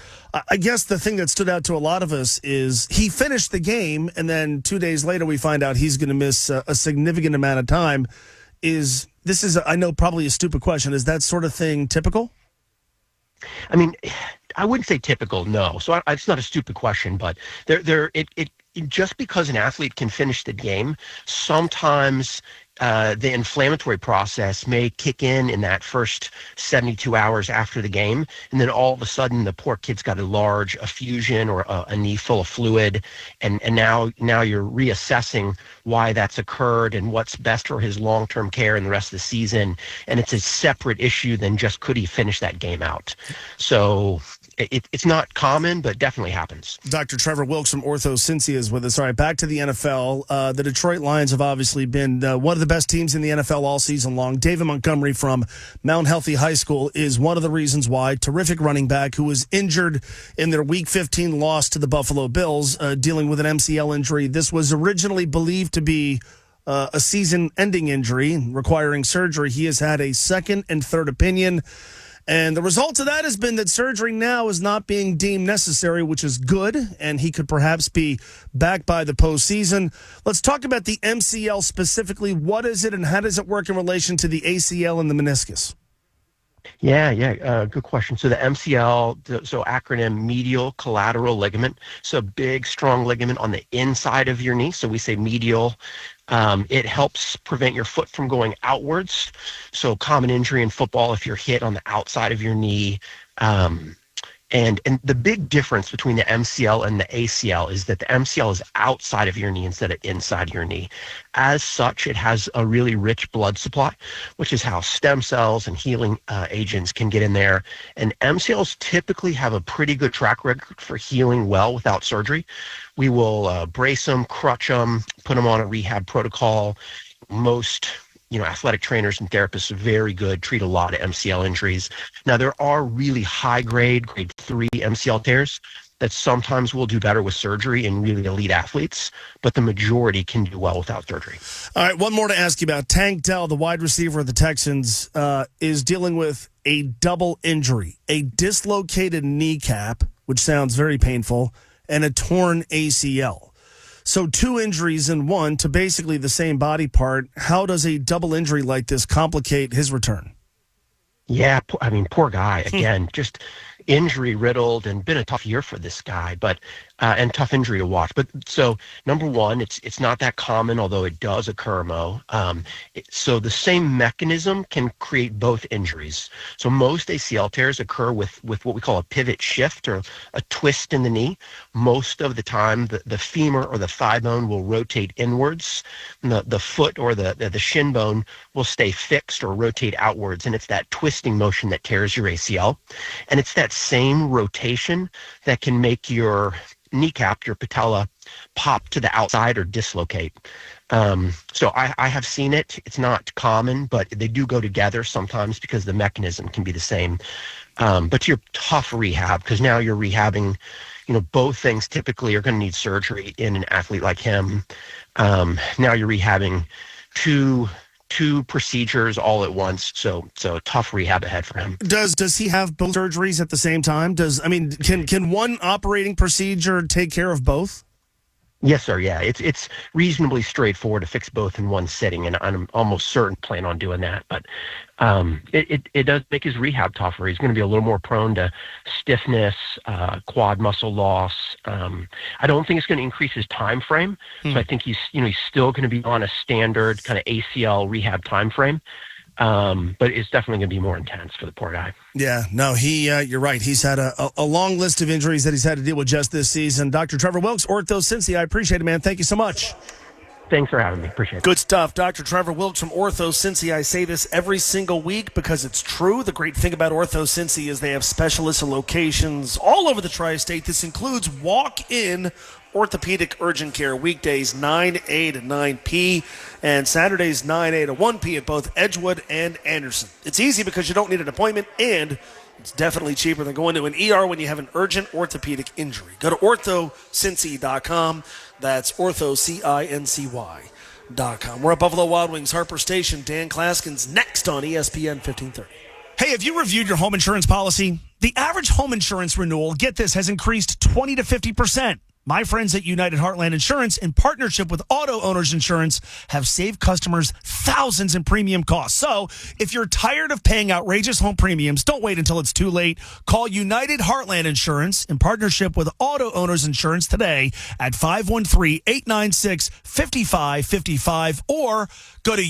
I guess the thing that stood out to a lot of us is he finished the game, and then 2 days later we find out he's going to miss a significant amount of time. I know, probably a stupid question. Is that sort of thing typical? I mean, I wouldn't say typical, no. So it's not a stupid question, but it just because an athlete can finish the game, sometimes the inflammatory process may kick in that first 72 hours after the game, and then all of a sudden the poor kid's got a large effusion or a knee full of fluid, and now you're reassessing why that's occurred and what's best for his long-term care in the rest of the season, and it's a separate issue than just could he finish that game out. So it's not common, but definitely happens. Dr. Trevor Wilkes from Ortho Cincy is with us. All right, back to the NFL. The Detroit Lions have obviously been one of the best teams in the NFL all season long. David Montgomery from Mount Healthy High School is one of the reasons why. Terrific running back who was injured in their Week 15 loss to the Buffalo Bills, dealing with an MCL injury. This was originally believed to be a season-ending injury requiring surgery. He has had a second and third opinion. And the result of that has been that surgery now is not being deemed necessary, which is good, and he could perhaps be back by the postseason. Let's talk about the MCL specifically. What is it, and how does it work in relation to the ACL and the meniscus? Yeah, good question. So the MCL, so acronym medial collateral ligament, so big, strong ligament on the inside of your knee. So we say medial. It helps prevent your foot from going outwards. So common injury in football if you're hit on the outside of your knee. And the big difference between the MCL and the ACL is that the MCL is outside of your knee instead of inside your knee. As such, it has a really rich blood supply, which is how stem cells and healing agents can get in there. And MCLs typically have a pretty good track record for healing well without surgery. We will brace them, crutch them, put them on a rehab protocol. Most athletic trainers and therapists are very good, treat a lot of MCL injuries. Now, there are really grade 3 MCL tears that sometimes will do better with surgery in really elite athletes, but the majority can do well without surgery. All right, one more to ask you about. Tank Dell, the wide receiver of the Texans, is dealing with a double injury, a dislocated kneecap, which sounds very painful, and a torn ACL. So 2 injuries in one to basically the same body part. How does a double injury like this complicate his return? Yeah, poor guy. Again, just injury riddled and been a tough year for this guy, but and tough injury to watch. But so number one, it's not that common, although it does occur, Mo. So the same mechanism can create both injuries. So most ACL tears occur with what we call a pivot shift or a twist in the knee. Most of the time, the femur or the thigh bone will rotate inwards. And the foot or the shin bone will stay fixed or rotate outwards. And it's that twisting motion that tears your ACL. And it's that same rotation that can make your kneecap, your patella, pop to the outside or dislocate. So I have seen it. It's not common, but they do go together sometimes because the mechanism can be the same. But you're tough rehab because now you're rehabbing, both things typically are going to need surgery in an athlete like him. Now you're rehabbing two procedures all at once, so tough rehab ahead for him. Does he have both surgeries at the same time? Can one operating procedure take care of both? Yes, sir. Yeah, it's reasonably straightforward to fix both in one sitting, and I'm almost certain plan on doing that. But it does make his rehab tougher. He's going to be a little more prone to stiffness, quad muscle loss. I don't think it's going to increase his time frame. So I think he's still going to be on a standard kind of ACL rehab time frame. But it's definitely going to be more intense for the poor guy. Yeah, no, you're right. He's had a long list of injuries that he's had to deal with just this season. Dr. Trevor Wilkes, Ortho Cincy, I appreciate it, man. Thank you so much. Thanks for having me. Appreciate it. Good stuff. Dr. Trevor Wilkes from Ortho Cincy. I say this every single week because it's true. The great thing about Ortho Cincy is they have specialists and locations all over the tri-state. This includes walk-in orthopedic urgent care weekdays 9A to 9P and Saturdays 9A to 1P at both Edgewood and Anderson. It's easy because you don't need an appointment, and it's definitely cheaper than going to an ER when you have an urgent orthopedic injury. Go to orthocincy.com. That's orthocincy.com. We're at Buffalo Wild Wings, Harper Station. Dan Klaskin's next on ESPN 1530. Hey, have you reviewed your home insurance policy? The average home insurance renewal, get this, has increased 20 to 50%. My friends at United Heartland Insurance, in partnership with Auto Owners Insurance, have saved customers thousands in premium costs. So if you're tired of paying outrageous home premiums, don't wait until it's too late. Call United Heartland Insurance in partnership with Auto Owners Insurance today at 513-896-5555 or go to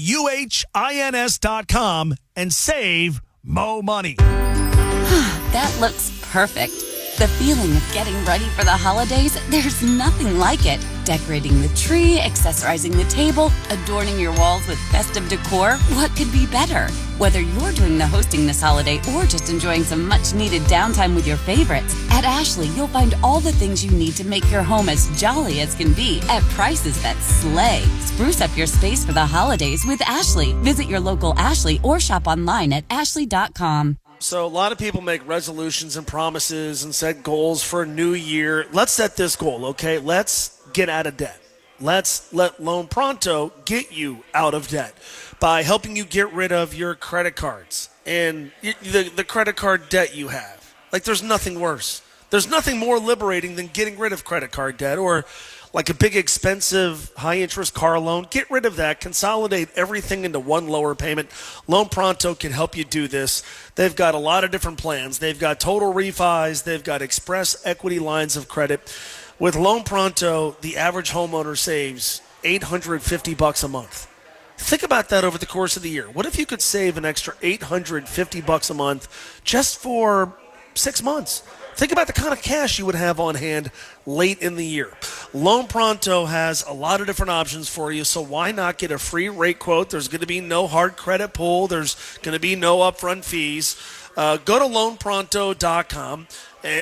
uhins.com and save mo money. That looks perfect. The feeling of getting ready for the holidays, there's nothing like it. Decorating the tree, accessorizing the table, adorning your walls with festive decor. What could be better? Whether you're doing the hosting this holiday or just enjoying some much-needed downtime with your favorites, at Ashley, you'll find all the things you need to make your home as jolly as can be at prices that slay. Spruce up your space for the holidays with Ashley. Visit your local Ashley or shop online at ashley.com. So a lot of people make resolutions and promises and set goals for a new year. Let's set this goal, okay? Let's get out of debt. Let's let Loan Pronto get you out of debt by helping you get rid of your credit cards and the credit card debt you have. Like, there's nothing worse. There's nothing more liberating than getting rid of credit card debt or like a big, expensive, high-interest car loan. Get rid of that. Consolidate everything into one lower payment. Loan Pronto can help you do this. They've got a lot of different plans. They've got total refis. They've got express equity lines of credit. With Loan Pronto, the average homeowner saves $850 a month. Think about that over the course of the year. What if you could save an extra $850 a month just for 6 months? Think about the kind of cash you would have on hand late in the year. Loan Pronto has a lot of different options for you, so why not get a free rate quote? There's going to be no hard credit pull. There's going to be no upfront fees. Go to loanpronto.com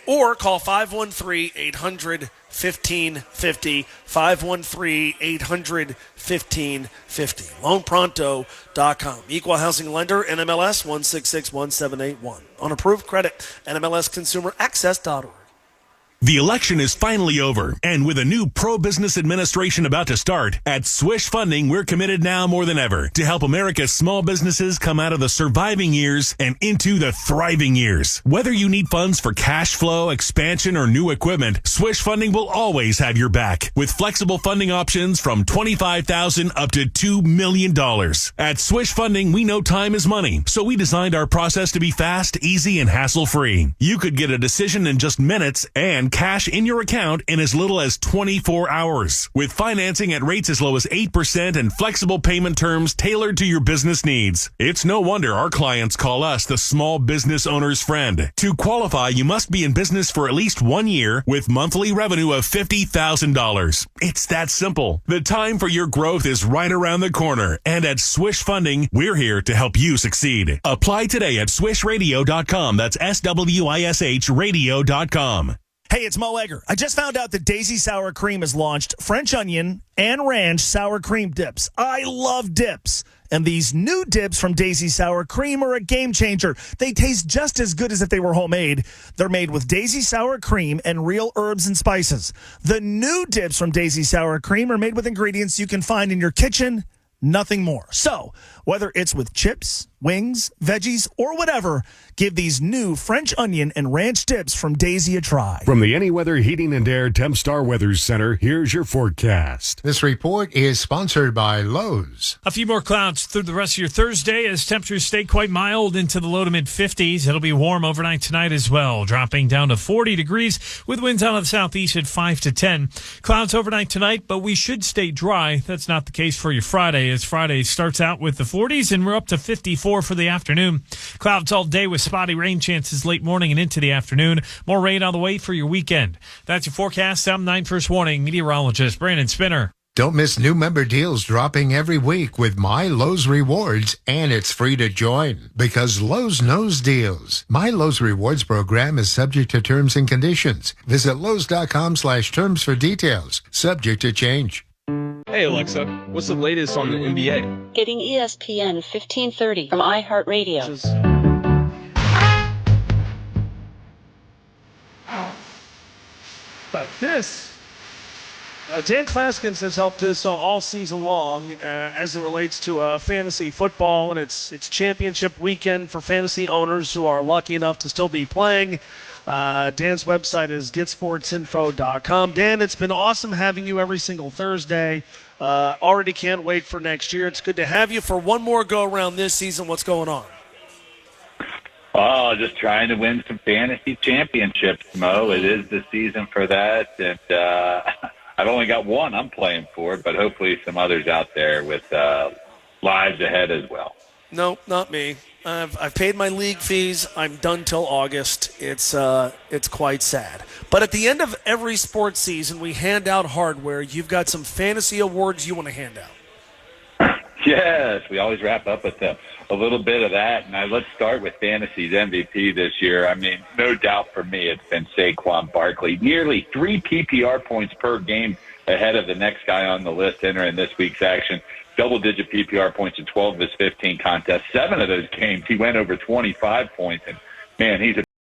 or call 513-800-1550, 513-800-1550. Loanpronto.com. Equal housing lender, NMLS 1661781. On approved credit, NMLSconsumeraccess.org. The election is finally over, and with a new pro-business administration about to start, at Swish Funding, we're committed now more than ever to help America's small businesses come out of the surviving years and into the thriving years. Whether you need funds for cash flow, expansion, or new equipment, Swish Funding will always have your back, with flexible funding options from $25,000 up to $2 million. At Swish Funding, we know time is money, so we designed our process to be fast, easy, and hassle-free. You could get a decision in just minutes and cash in your account in as little as 24 hours. With financing at rates as low as 8% and flexible payment terms tailored to your business needs. It's no wonder our clients call us the small business owner's friend. To qualify, you must be in business for at least 1 year with monthly revenue of $50,000. It's that simple. The time for your growth is right around the corner, and at Swish Funding, we're here to help you succeed. Apply today at swishradio.com. That's SWISH radio.com. Hey, it's Mo Egger. I just found out that Daisy Sour Cream has launched French onion and ranch sour cream dips. I love dips. And these new dips from Daisy Sour Cream are a game changer. They taste just as good as if they were homemade. They're made with Daisy Sour Cream and real herbs and spices. The new dips from Daisy Sour Cream are made with ingredients you can find in your kitchen, nothing more. So, whether it's with chips, wings, veggies, or whatever, give these new French onion and ranch dips from Daisy a try. From the Any Weather Heating and Air Tempstar Weather Center, here's your forecast. This report is sponsored by Lowe's. A few more clouds through the rest of your Thursday as temperatures stay quite mild into the low to mid-50s. It'll be warm overnight tonight as well, dropping down to 40 degrees with winds out of the southeast at 5 to 10. Clouds overnight tonight, but we should stay dry. That's not the case for your Friday, as Friday starts out with the 40s and we're up to 54 for the afternoon. Clouds all day with spotty rain chances late morning and into the afternoon. More rain on the way for your weekend. That's your forecast. I'm 9 First Warning meteorologist Brandon Spinner. Don't miss new member deals dropping every week with My Lowe's Rewards, and it's free to join because Lowe's knows deals. My Lowe's Rewards program is subject to terms and conditions. Visit Lowe's.com/terms for details. Subject to change. Hey Alexa, what's the latest on the NBA? Getting ESPN 1530 from iHeartRadio. But this, Dan Klaskins has helped us all season long as it relates to fantasy football, and it's championship weekend for fantasy owners who are lucky enough to still be playing. Dan's website is getsportsinfo.com. Dan, it's been awesome having you every single Thursday. Already can't wait for next year. It's good to have you for one more go-around this season. What's going on? Oh, just trying to win some fantasy championships, Mo. It is the season for that, and I've only got one I'm playing for, but hopefully some others out there with lives ahead as well. No, not me. I've paid my league fees. I'm done till August. It's quite sad. But at the end of every sports season, we hand out hardware. You've got some fantasy awards you want to hand out. Yes, we always wrap up with a little bit of that. And let's start with Fantasy's MVP this year. I mean, no doubt for me, it's been Saquon Barkley. Nearly 3 PPR points per game ahead of the next guy on the list entering this week's action. Double-digit PPR points in 12 of his 15 contests. 7 of those games, he went over 25 points. And, man, he's a